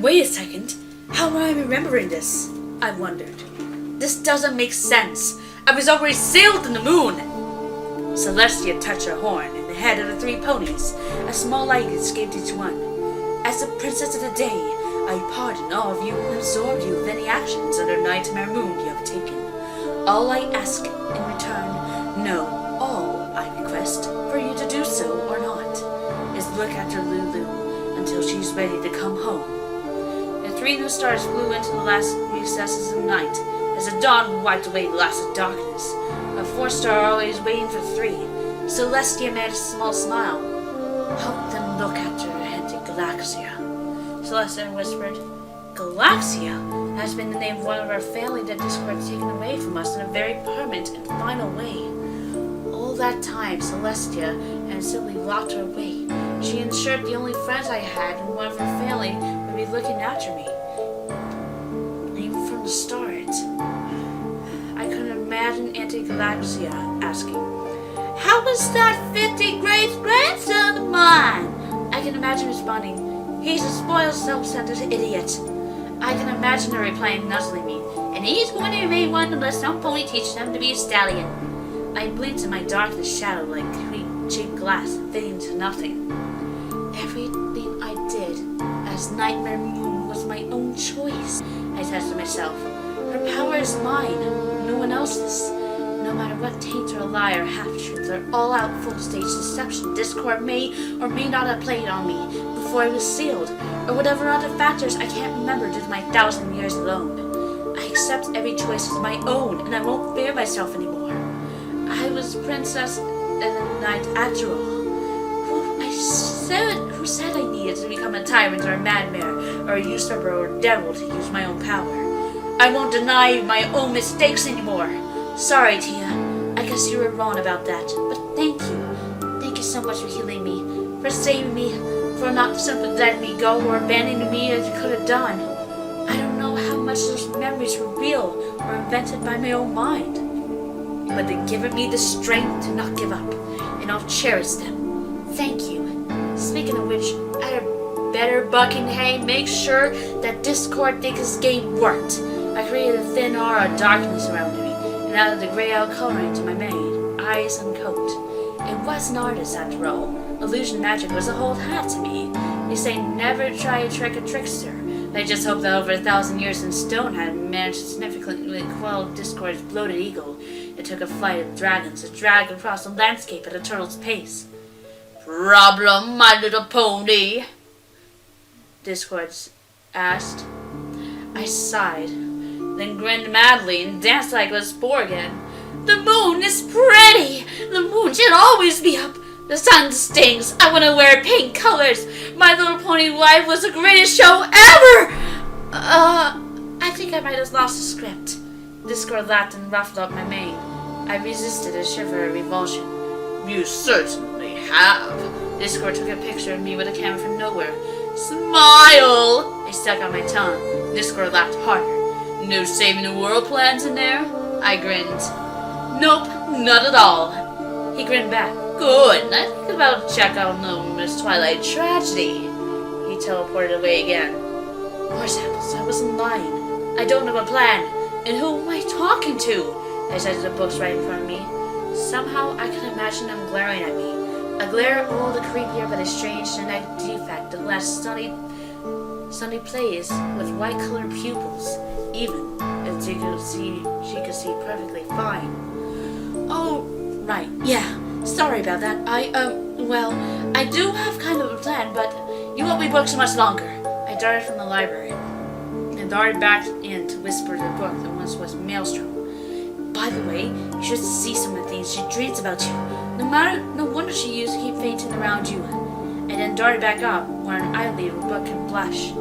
Speaker 1: Wait a second. How am I remembering this? I wondered. This doesn't make sense. I was already sailed in the moon. Celestia touched her horn, and the head of the 3 ponies. A small light escaped each one. As the princess of the day, I pardon all of you and absolve you of any actions under Nightmare Moon you have taken. All I ask in return, no, all I request for you to do so or not, is look after Lulu until she's ready to come home. The 3 new stars flew into the last recesses of night, as the dawn wiped away the last of darkness. A 4-star always waiting for 3. Celestia made a small smile. Help them look at your hinted Galaxia. Celestia whispered. Galaxia has been the name of one of our family that Discord has taken away from us in a very permanent and final way. All that time, Celestia had simply locked her away. She ensured the only friends I had and one of her family would be looking after me. Even from the start. I couldn't imagine Auntie Galaxia asking, "How was that 50 great grandson of mine?" I can imagine responding, "He's a spoiled, self-centered idiot." I can imagine her replying nuzzling me, "And he's going to remain one unless some pony teaches him to be a stallion." I blinked in my darkness shadow like cheap glass, fading to nothing. Everything I did as Nightmare Moon was my own choice, I said to myself. Her power is mine, no one else's. No matter what taint or lie or half-truth or all-out full-stage deception Discord may or may not have played on me before I was sealed, or whatever other factors I can't remember due to my 1,000 years alone. I accept every choice as my own, and I won't fear myself anymore. I was princess in the night after all. Who said I needed to become a tyrant or a madmare or a usurper or devil to use my own power? I won't deny my own mistakes anymore. Sorry, Tia. I guess you were wrong about that, but thank you. Thank you so much for healing me, for saving me, for not simply letting me go or abandoning me as you could have done. I don't know how much those memories were real or invented by my own mind, but they've given me the strength to not give up, and I'll cherish them. Thank you. Speaking of which, I had a better bucking hay make sure that Discord thinks this game worked. I created a thin aura of darkness around me, and added the grey out coloring to my mane, eyes, and coat. It was an artist, after all. Illusion magic was a whole hat to me. They say never try to trick a trickster. I just hope that over 1,000 years in stone had managed to significantly quell Discord's bloated ego. It took a flight of dragons to drag across the landscape at a turtle's pace. "Problem, my little pony?" Discord asked. I sighed, then grinned madly and danced like I was 4 again. "The moon is pretty! The moon should always be up! The sun stings! I want to wear pink colors! My Little Pony life was the greatest show ever!" I think I might have lost the script. Discord laughed and ruffled up my mane. I resisted a shiver of revulsion. "You certainly have." Discord took a picture of me with a camera from nowhere. "Smile!" I stuck out my tongue. Discord laughed harder. "No saving the world plans in there?" I grinned. "Nope, not at all." He grinned back. "Good, I think about to check out Miss Twilight Tragedy." He teleported away again. Horse apples, I wasn't lying. I don't have a plan. And who am I talking to? I said to the books right in front of me. Somehow I could imagine them glaring at me. A glare all the creepier by the strange genetic defect that left sunny plays with white-colored pupils, even if she could see perfectly fine. "Oh, right, yeah. Sorry about that. I do have kind of a plan, but you won't be booked so much longer." I darted from the library and darted back in to whisper to the book that once was Maelstrom. "By the way, you should see some of the things she dreams about you. No wonder she used to keep fainting around you." And then darted back up, where an eyelid of a book can blush.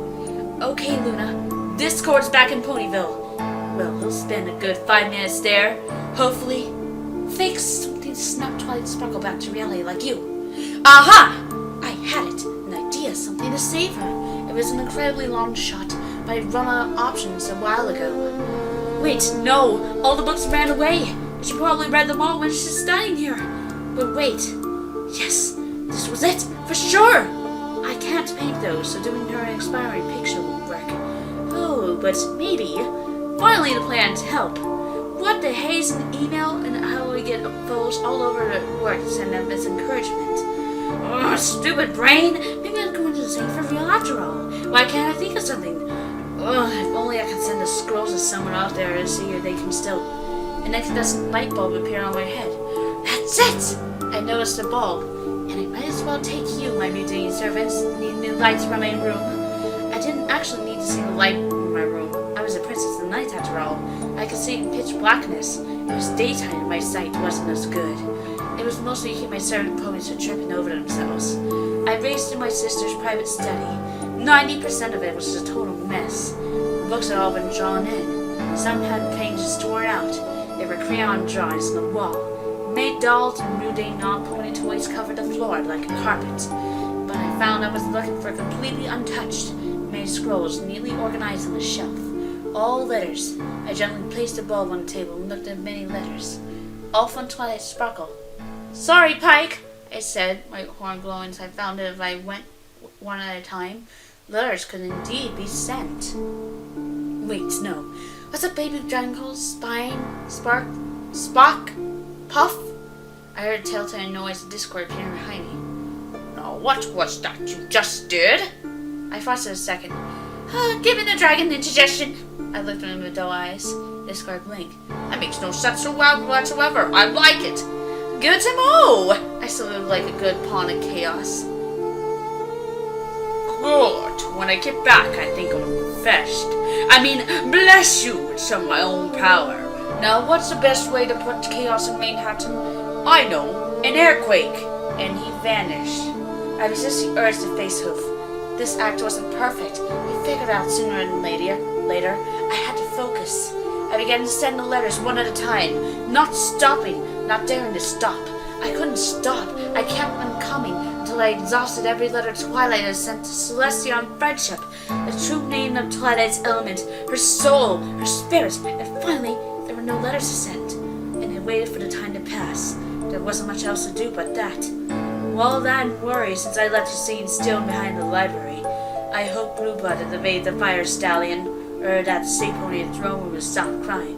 Speaker 1: "Okay, Luna, Discord's back in Ponyville. Well, he'll spend a good 5 minutes there. Hopefully, fake something to snap Twilight Sparkle back to reality like you." Aha! I had it. An idea, something to save her. It was an incredibly long shot, but I'd run out of options a while ago. Wait, no! All the books ran away! She probably read them all when she's studying here. But wait. Yes, this was it, for sure! I can't paint those, so doing her an expiring picture won't work. Oh, but maybe. Finally the plan to help. What the hay's an email, and how will we get photos all over at work to send them as encouragement? Oh, stupid brain! Maybe I'm going to the same for real after all. Why can't I think of something? Oh, if only I could send the scrolls to someone out there to see if they can still... An incandescent light bulb appeared on my head. That's it! I noticed a bulb, and I might as well take you, my mutating servants. Need new lights for my room. I didn't actually need to see the light in my room. I was a princess of the night after all. I could see in pitch blackness. It was daytime and my sight wasn't as good. It was mostly to keep my servant ponies from tripping over themselves. I raced to my sister's private study. 90% of it was a total mess. The books had all been drawn in. Some had pages torn out. There were crayon drawings on the wall. Made dolls and Rude non-pony toys covered the floor like a carpet. But I found I was looking for completely untouched, made scrolls neatly organized on the shelf. All letters. I gently placed a bulb on the table and looked at many letters. All from Twilight Sparkle. "Sorry, Pike," I said, my horn glowing as I found that if I went one at a time, letters could indeed be sent. Wait, no. What's a baby dragon called? Spine? Spark? Spock? Puff? I heard a telltale noise of discord appearing behind me. "Now what was that you just did?" I frosted a second. "Giving the dragon indigestion." I looked at him with dull eyes. Discord blinked. "That makes no sense whatsoever. I like it." "Good to know." I saluted like a good pawn of chaos. "Good. When I get back, I think I'll bless you with some of my own power. Now, what's the best way to put chaos in Manhattan? I know, an earthquake." And he vanished. I resisted the urge to face Hoof. This act wasn't perfect. He figured out sooner than later. I had to focus. I began to send the letters one at a time, not stopping, not daring to stop. I couldn't stop. I kept them coming until I exhausted every letter Twilight had sent to Celestia on friendship, the true name of Twilight's element, her soul, her spirit, and finally there were no letters to send, and I waited for the time to pass. There wasn't much else to do but that. All that and worry since I left Hussein still behind the library. I hoped Blueblood had evaded the fire stallion, or that the state pony in the throne room would stop crying.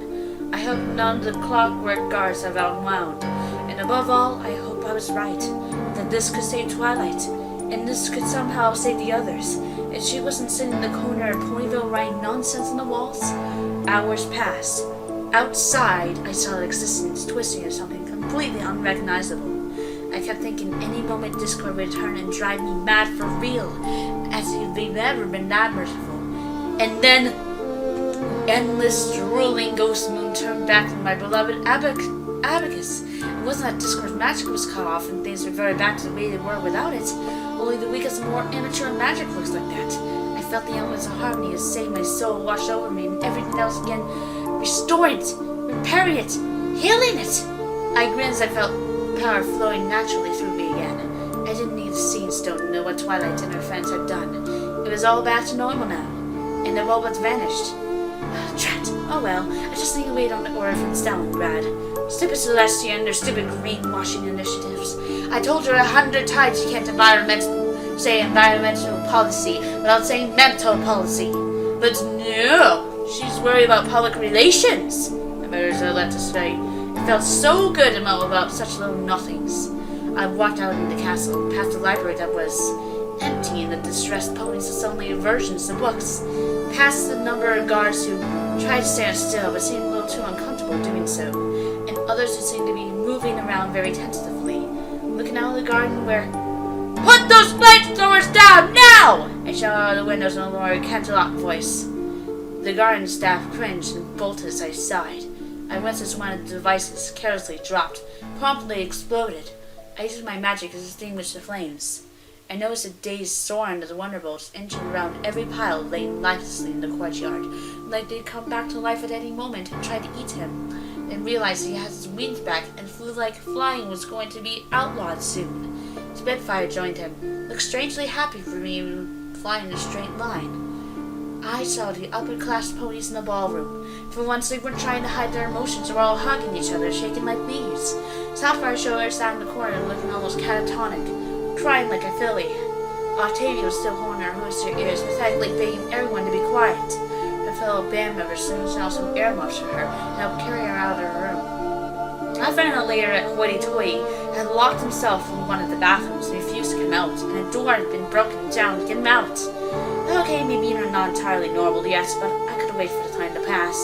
Speaker 1: I hope none of the clockwork guards have unwound. And above all, I hope I was right, that this could save Twilight, and this could somehow save the others, and she wasn't sitting in the corner of Ponyville writing nonsense on the walls. Hours passed. Outside, I saw existence twisting into something completely unrecognizable. I kept thinking any moment Discord would return and drive me mad for real, as if he'd never been that merciful. And then, endless, drooling ghost moon turned back to my beloved Abacus. It wasn't that Discord's magic was cut off and things reverted back to the way they were without it. Only the weakest and more immature magic looks like that. I felt the elements of harmony as saved my soul wash over me and everything else again, restoring it, repairing it, healing it. I grinned as I felt power flowing naturally through me again. I didn't need the Seeing Stone to know what Twilight and her friends had done. It was all back to normal now, and the robots vanished. Drat. Oh well, I just need to wait on the order from Stalingrad. Stupid Celestia and their stupid greenwashing initiatives. I told her 100 times you can't say environmental policy without saying mental policy. But no, she's worried about public relations. I muttered as I left to study. It felt so good to mull about such little nothings. I walked out into the castle, past the library that was empty and the distressed ponies with only versions of books, past the number of guards who tried to stand still but seemed a little too uncomfortable doing so, and others who seemed to be moving around very tentatively, looking out of the garden where, "Put those flamethrowers down, now!" I shouted out of the windows in a lower Canterlot voice. The garden staff cringed and bolted as I sighed. I went as one of the devices, carelessly dropped, promptly exploded. I used my magic to extinguish the flames. I noticed a dazed Soren of the Wonderbolts inching around every pile laying lifelessly in the courtyard, like they'd come back to life at any moment and try to eat him, then realized he had his wings back and flew like flying was going to be outlawed soon. Spitfire joined him, looked strangely happy for me flying in a straight line. I saw the upper-class ponies in the ballroom. For once they weren't trying to hide their emotions, they were all hugging each other, shaking like leaves. Sapphire Shower sat in the corner looking almost catatonic, crying like a filly. Octavia was still holding her host to her ears, pathetically begging everyone to be quiet. Her fellow band members soon saw some air muffs for her and helped carry her out of her room. I found out later that Hoity Toity had locked himself in one of the bathrooms and refused to come out, and a door had been broken down to get him out. Okay, maybe you're not entirely normal, yes, but I could wait for the time to pass.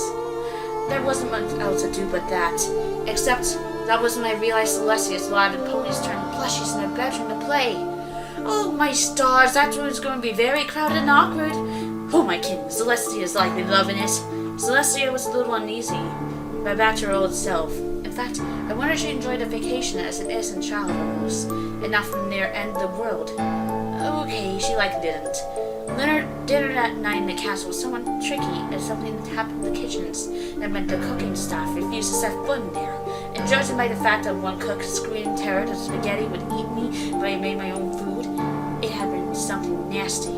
Speaker 1: There wasn't much else to do but that, except that was when I realized Celestia's allowed the ponies turned plushies in her bedroom to play. Oh my stars, that room's going to be very crowded and awkward. Oh my kittens, Celestia's likely loving it. Celestia was a little uneasy, but back to her old self. In fact, I wonder if she enjoyed a vacation as an innocent child almost, and not from near end of the world. Okay, she didn't. Dinner that night in the castle was somewhat tricky, as something that happened in the kitchens that meant the cooking staff refused to set foot in there. And judging by the fact that one cook screamed in terror that spaghetti would eat me if I made my own food, it had been something nasty.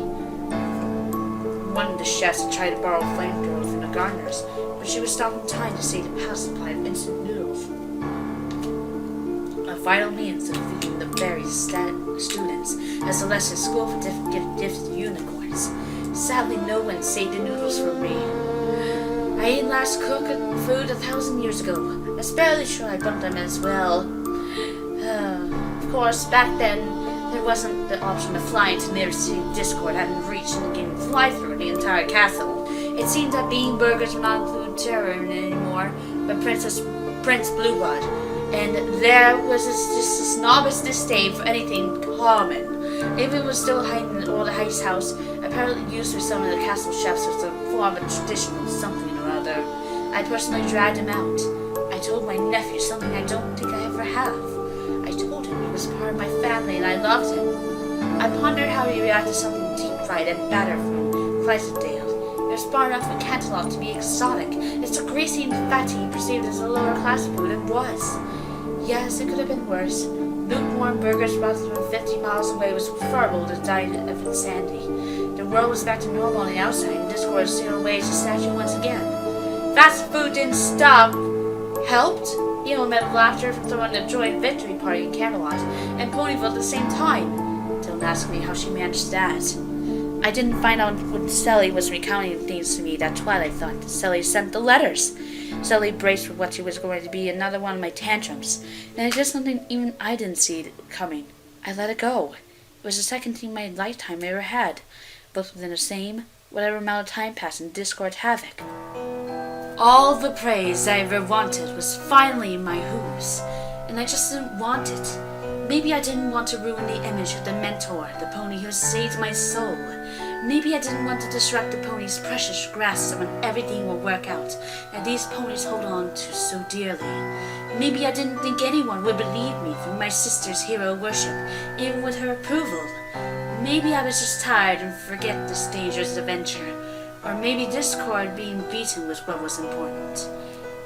Speaker 1: One of the chefs had tried to borrow a flamethrower from the gardeners, but she was stopped in time to save the power supply of instant noodles. A vital means of feeding the various students at Celestia's School for Gifted Unicorns. Sadly, no one saved the noodles for me. I ate last cooked food 1,000 years ago. I was barely sure I burnt them as well. Of course, back then, there wasn't the option of flying to nearest Discord hadn't reached and getting fly through the entire castle. It seemed that bean burgers would not include terror anymore, but Prince Blueblood. And there was just a snobbish disdain for anything common. If it was still hiding in the old ice house, apparently used for some of the castle chefs as a form of traditional something or other, I personally dragged him out. I told my nephew something I don't think I ever have. I told him he was part of my family and I loved him. I pondered how he reacted to something deep-fried and batter from Clydesdale. It was far enough from Canterlot to be exotic. It's so greasy and fatty he perceived as a lower-class food and was. Yes, it could have been worse. Lukewarm burgers rather than 50 miles away was preferable to the diet of insanity. The world was back to normal on the outside, and Discord sailed away as a statue once again. Fast food didn't stop. Helped? You know, met laughter from throwing a joint victory party in Camelot and Ponyville at the same time. Don't ask me how she managed that. I didn't find out when Sally was recounting things to me that Twilight thought. Sally sent the letters. Sally braced for what she was going to be another one of my tantrums, and I did something even I didn't see coming. I let it go. It was the second thing in my lifetime I ever had, both within the same, whatever amount of time passed in Discord Havoc. All the praise I ever wanted was finally in my hooves, and I just didn't want it. Maybe I didn't want to ruin the image of the mentor, the pony who saved my soul. Maybe I didn't want to disrupt the pony's precious grasp on everything will work out, and these ponies hold on to so dearly. Maybe I didn't think anyone would believe me for my sister's hero worship, even with her approval. Maybe I was just tired and forget this dangerous adventure. Or maybe Discord being beaten was what was important.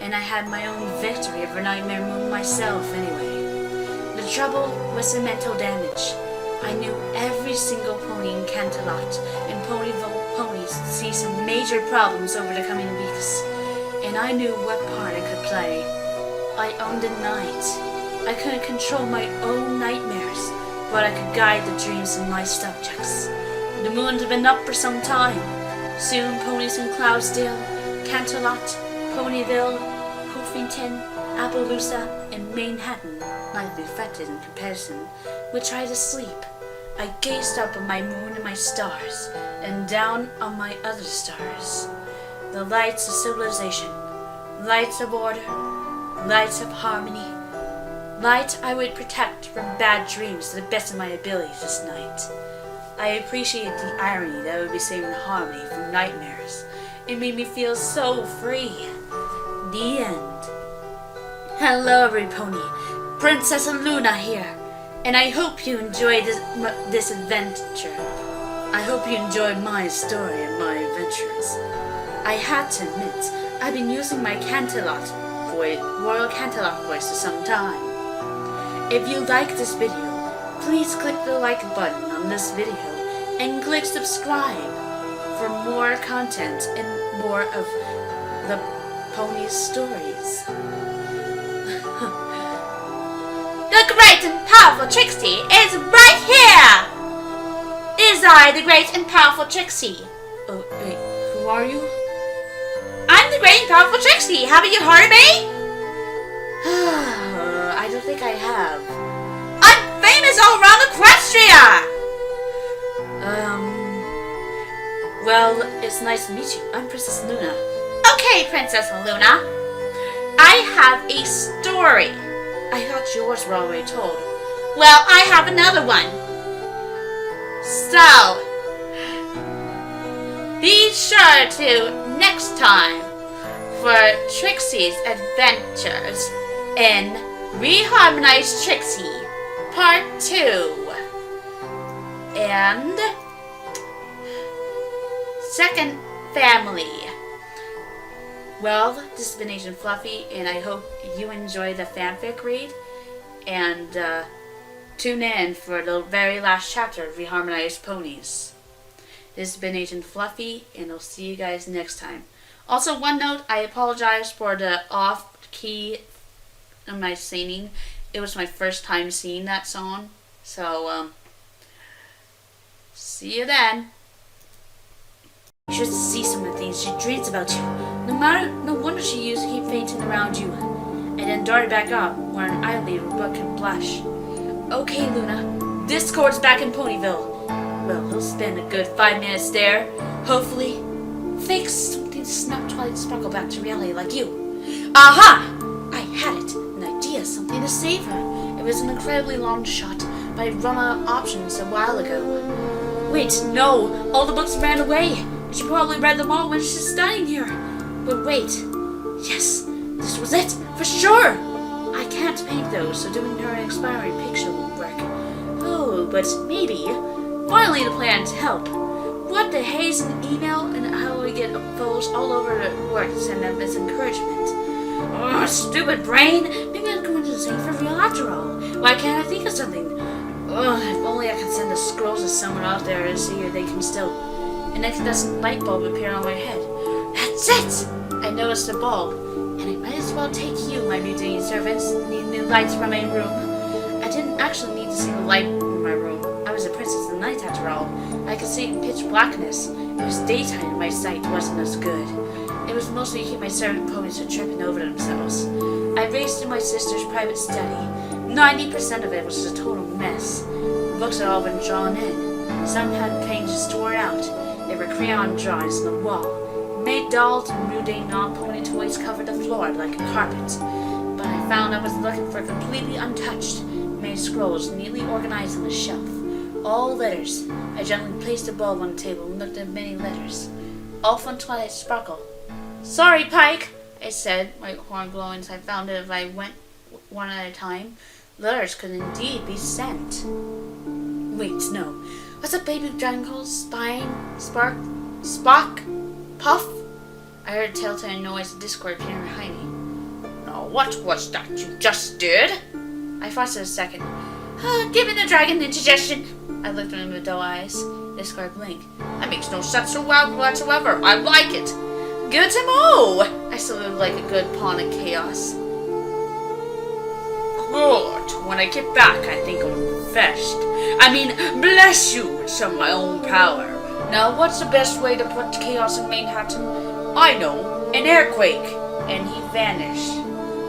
Speaker 1: And I had my own victory over Nightmare Moon myself anyway. The trouble was the mental damage. I knew every single pony in Canterlot and Ponyville ponies would see some major problems over the coming weeks. And I knew what part I could play. I owned the night. I couldn't control my own nightmares, but I could guide the dreams of my subjects. The moon had been up for some time. Soon ponies in Cloudsdale, Canterlot, Ponyville, Hoofington, Appaloosa, and Manhattan, lightly affected in comparison, would try to sleep. I gazed up at my moon and my stars, and down on my other stars. The lights of civilization, lights of order, lights of harmony, light I would protect from bad dreams to the best of my ability this night. I appreciated the irony that I would be saving harmony from nightmares. It made me feel so free. The end. Hello, every pony. Princess Luna here, and I hope you enjoyed this adventure. I hope you enjoyed my story and my adventures. I had to admit, I've been using my Royal Canterlot voice for some time. If you like this video, please click the like button on this video and click subscribe for more content and more of the pony's stories. The great and powerful Trixie is right here! It is I, the great and powerful Trixie. Oh, wait, who are you? I'm the great and powerful Trixie. Haven't you heard of me? I don't think I have. I'm famous all around Equestria! Well, it's nice to meet you. I'm Princess Luna. Okay, Princess Luna. I have a story. I thought yours were already told. Well, I have another one. So, be sure to next time for Trixie's adventures in Reharmonized Trixie Part 2 and Second Family. Well, this has been Agent Fluffy, and I hope you enjoy the fanfic read, and tune in for the very last chapter of Reharmonized Ponies. This has been Agent Fluffy, and I'll see you guys next time. Also, one note, I apologize for the off-key of my singing. It was my first time seeing that song, so, see you then. You should see some of the things she dreams about you. No wonder she used to keep fainting around you. And then darted back up, where an eyelid but could blush. Okay, Luna, Discord's back in Ponyville. Well, he'll spend a good 5 minutes there. Hopefully, fake something to snap Twilight Sparkle back to reality like you. Aha! I had it. An idea, something to save her. It was an incredibly long shot, but I'd run out of options a while ago. Wait, no! All the books ran away! She probably read them all when she's studying here. But wait. Yes, this was it, for sure! I can't paint those, so doing her an expiring picture won't work. Oh, but maybe. Finally the plan to help. What the hey is an email, and how do we get photos all over the work to send them as encouragement? Oh, stupid brain! Maybe I'm going to say for real after all. Why can't I think of something? Oh, if only I could send the scrolls to someone out there and see if they can still... An incandescent light bulb appeared on my head. That's it! I noticed a bulb, and I might as well take you, my mutating servants. Need new lights for my room. I didn't actually need to see the light in my room. I was a princess of the night after all. I could see in pitch blackness. It was daytime and my sight wasn't as good. It was mostly to keep my servant ponies from tripping over themselves. I raced to my sister's private study. 90% of it was a total mess. The books had all been drawn in. Some had pages torn out. There were crayon drawings on the wall. Made dolls and mundane non-pony toys covered the floor like a carpet. But I found I was looking for completely untouched, made scrolls neatly organized on the shelf. All letters. I gently placed a bulb on the table and looked at many letters. All from Twilight Sparkle. Sorry, Pike, I said, my horn glowing as I found that if I went one at a time, letters could indeed be sent. Wait, no. What's a baby dragon called? Spine? Spark? Spock? Puff? I heard a telltale noise of discord appearing behind me. Now, what was that you just did? I thought for a second. Give me the dragon indigestion. I looked at him with dull eyes. Discord blinked. That makes no sense whatsoever. I like it. Good to know. I saluted like a good pawn of chaos. Good. When I get back, I think I'll invest. Bless you with some of my own power. Now, what's the best way to put chaos in Manhattan? I know, an earthquake. And he vanished.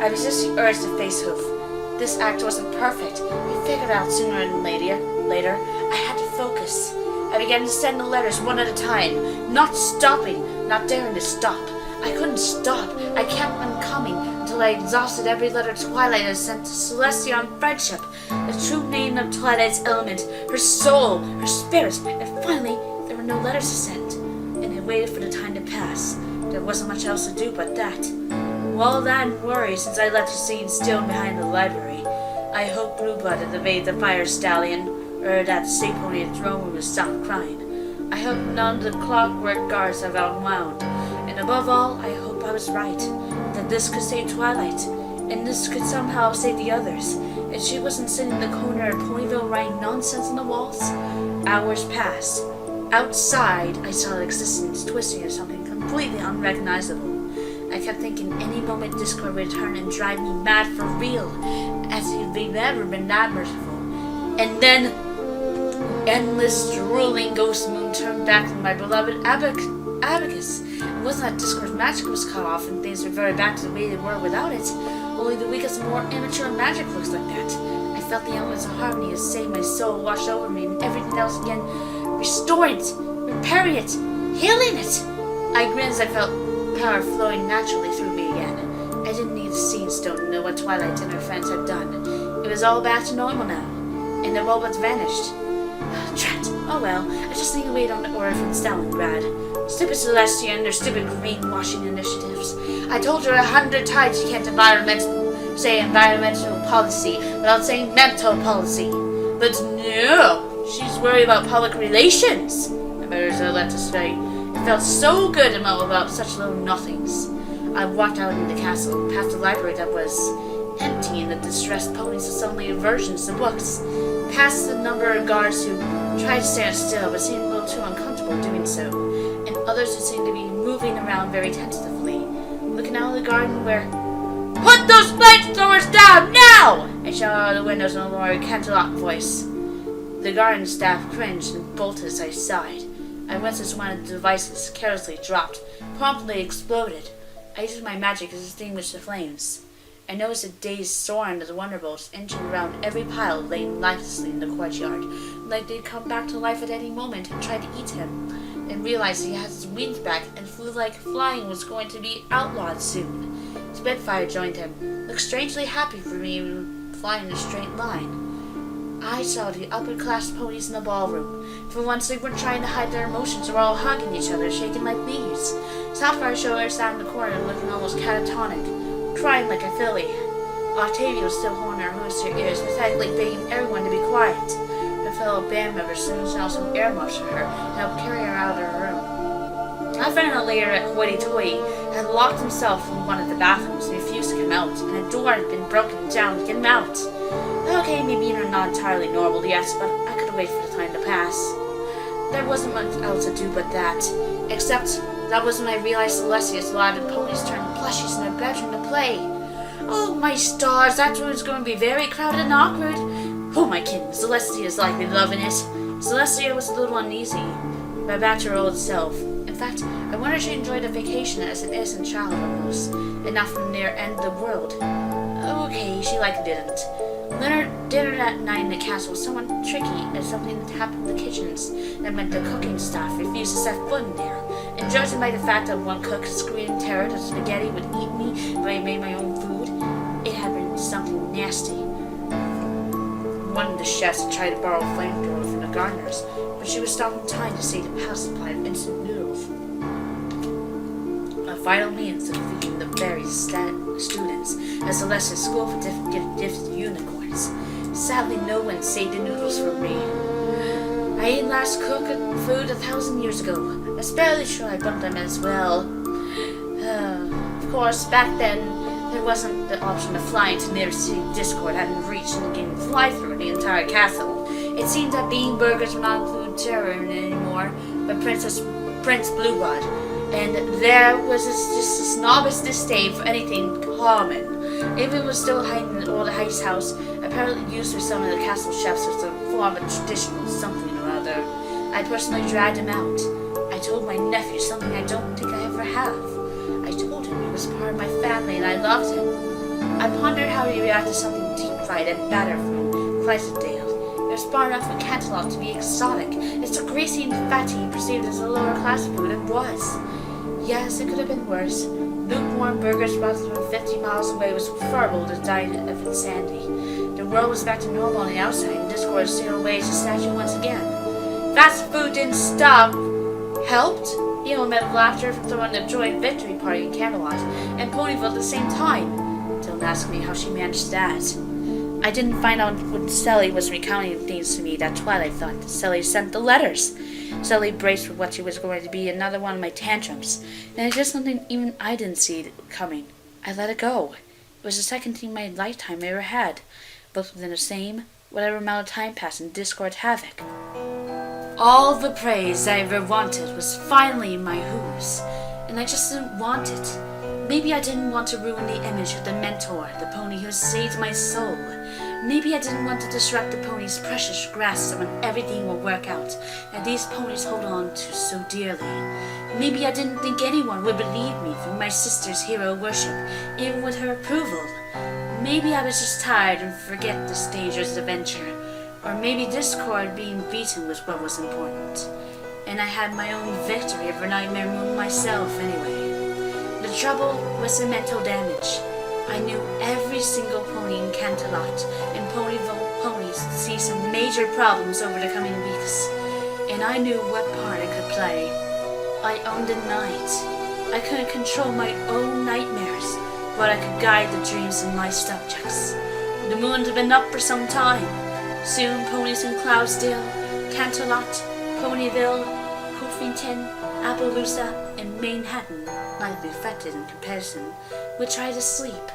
Speaker 1: I resist the urge to face Hoof. This act wasn't perfect. We figured out sooner than later. I had to focus. I began to send the letters one at a time, not stopping, not daring to stop. I couldn't stop. I kept them coming until I exhausted every letter Twilight had sent to Celestia on friendship, the true name of Twilight's element, her soul, her spirit, and finally there were no letters to send. And I waited for the time to pass. There wasn't much else to do but that. All that and worry since I left the scene still behind the library. I hope Blueblood had evaded the fire stallion, or that the safe pony at the throne room has stopped crying. I hope none of the clockwork guards have outwound. And above all, I hope I was right, that this could save Twilight, and this could somehow save the others, and she wasn't sitting in the corner of Ponyville writing nonsense on the walls. Hours passed. Outside, I saw existence twisting into something completely unrecognizable. I kept thinking any moment Discord would return and drive me mad for real, as if he'd never been that merciful. And then, endless, drooling ghost moon turned back to my beloved Abacus. It wasn't that Discord's magic was cut off and things reverted back to the way they were without it. Only the weakest, more immature magic looks like that. I felt the elements of harmony as saved my soul wash over me and everything else again, restoring it, repairing it, healing it. I grinned as I felt power flowing naturally through me again. I didn't need the Seeing Stone to know what Twilight and her friends had done. It was all back to normal now, and the robots vanished. Drat. Oh well, I just need to wait on the order from Stalingrad. Stupid Celestia and their stupid greenwashing initiatives. I told her 100 times you can't say environmental policy without saying mental policy. But no, she's worried about public relations. I better so let to say. It felt so good to mull about such little nothings. I walked out into the castle, past the library that was empty and the distressed ponies with only versions of books, past the number of guards who tried to stand still but seemed a little too uncomfortable doing so, and others who seemed to be moving around very tentatively, looking out of the garden where, "Put those flamethrowers down now!" I shouted out of the windows in a lower canterlot voice. The garden staff cringed and bolted as I sighed. I went as one of the devices, carelessly dropped, promptly exploded. I used my magic to extinguish the flames. I noticed a dazed Soren of the Wonderbolts inching around every pile laying lifelessly in the courtyard, like they'd come back to life at any moment and try to eat him, and realized he had his wings back and flew like flying was going to be outlawed soon. Spitfire joined him, looked strangely happy for me flying in a straight line. I saw the upper-class ponies in the ballroom. For once, they weren't trying to hide their emotions. They were all hugging each other, shaking like leaves. Sapphire Shower sat in the corner, looking almost catatonic, crying like a filly. Octavia was still holding her hooves to her ears, pathetically begging everyone to be quiet. Her fellow band members soon saw some air muffs for her and helped carry her out of her room. I found out later that Hoity Toity had locked himself in one of the bathrooms and refused to come out, and a door had been broken down to get him out. Okay, maybe you're not entirely normal, yes, but I could wait for the time to pass. There wasn't much else to do but that, except that was when I realized Celestia's allowed the ponies turned plushies in her bedroom to play. Oh, my stars, that room is going to be very crowded and awkward. Oh, my kittens, Celestia's likely loving it. Celestia was a little uneasy, but back to her old self. In fact, I wonder if she enjoyed a vacation as an innocent child almost, and not from near end of the world. Okay, she likely didn't. Dinner that night in the castle was somewhat tricky as something that happened in the kitchens that meant the cooking staff refused to set foot in there. And judging by the fact that one cook screamed in terror that spaghetti would eat me if I made my own food, it had been something nasty. One of the chefs had tried to borrow a flamethrower from the gardeners, but she was stopped in time to save the power supply of instant noodles. A vital means of feeding the various students at Celestia's School for Gifted Unicorns. Sadly, no one saved the noodles for me. I ate last cooked food 1,000 years ago. I was barely sure I burnt them as well. Of course, back then, there wasn't the option of flying to nearest Discord hadn't reached and again fly through the entire castle. It seemed that bean burgers would not include terror anymore, but Prince Blueblood. And there was just a snobbish disdain for anything common. If it was still hiding in the old ice house, apparently used for some of the castle chefs as a form of traditional something or other, I personally dragged him out. I told my nephew something I don't think I ever have. I told him he was part of my family and I loved him. I pondered how he reacted to something deep-fried and better from Clydesdale. It was far enough from Canterlot to be exotic. It's so greasy and fatty he perceived as a lower class food and was. Yes, it could have been worse. Lukewarm burgers brought from 50 miles away was preferable to diet of insanity. The world was back to normal on the outside, and Discord sailed away as a statue once again. Fast food didn't stop. Helped? He met laughter from throwing a joint victory party in Camelot and Ponyville at the same time. Don't ask me how she managed that. I didn't find out when Sally was recounting things to me that Twilight thought Sally sent the letters. Sally braced for what she was going to be another one of my tantrums, and it did something even I didn't see coming. I let it go. It was the second thing in my lifetime I ever had, both within the same, whatever amount of time passed in Discord havoc. All the praise I ever wanted was finally in my hooves, and I just didn't want it. Maybe I didn't want to ruin the image of the mentor, the pony who saved my soul. Maybe I didn't want to disrupt the pony's precious grasp when everything will work out, and these ponies hold on to so dearly. Maybe I didn't think anyone would believe me for my sister's hero worship, even with her approval. Maybe I was just tired and forget this dangerous adventure. Or maybe Discord being beaten was what was important. And I had my own victory over Nightmare Moon myself anyway. The trouble was the mental damage. I knew every single pony in Canterlot and Ponyville ponies would see some major problems over the coming weeks, and I knew what part I could play. I owned the night. I couldn't control my own nightmares, but I could guide the dreams of my subjects. The moon had been up for some time. Soon ponies in Cloudsdale, Canterlot, Ponyville, Hoofington, Appaloosa, and Manhattan might be affected in comparison, would try to sleep.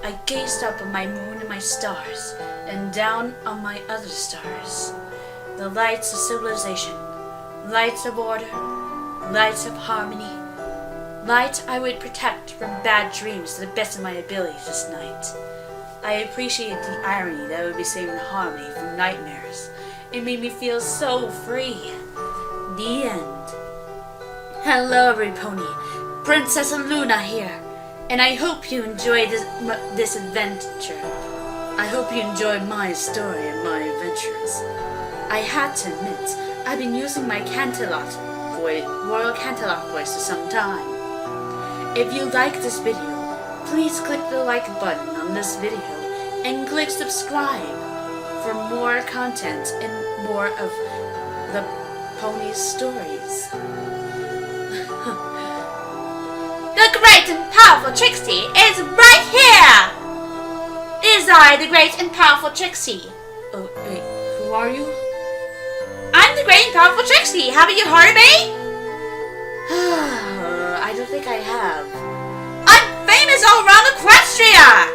Speaker 1: I gazed up on my moon and my stars, and down on my other stars. The lights of civilization, lights of order, lights of harmony, light I would protect from bad dreams to the best of my ability this night. I appreciated the irony that I would be saving harmony from nightmares. It made me feel so free. The end. Hello, every pony. Princess Luna here, and I hope you enjoyed this adventure. I hope you enjoyed my story and my adventures. I had to admit, I've been using my Royal Canterlot voice for some time. If you like this video, please click the like button on this video and click subscribe for more content and more of the Ponies stories. The great and powerful Trixie is right here! It is I, the great and powerful Trixie. Oh, wait, who are you? I'm the great and powerful Trixie. Haven't you heard of me? I don't think I have. I'm famous all around Equestria!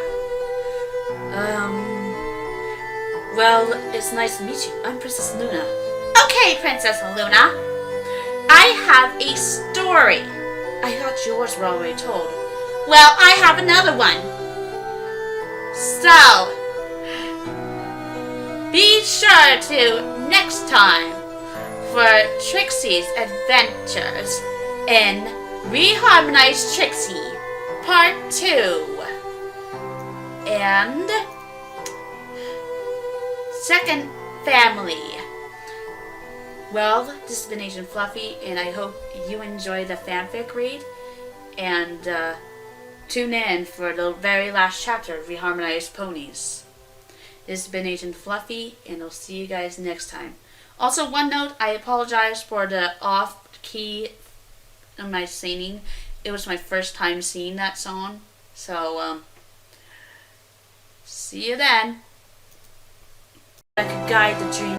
Speaker 1: Well, it's nice to meet you. I'm Princess Luna. Okay, Princess Luna. I have a story. I thought yours were already told. Well, I have another one. So, be sure to next time for Trixie's Adventures in Reharmonized Trixie Part 2 and Second Family. Well, this has been Agent Fluffy, and I hope you enjoyed the fanfic read, and tune in for the very last chapter of Reharmonized Ponies. This has been Agent Fluffy, and I'll see you guys next time. Also, one note, I apologize for the off-key of my singing. It was my first time singing that song, so, see you then. I could guide the dream.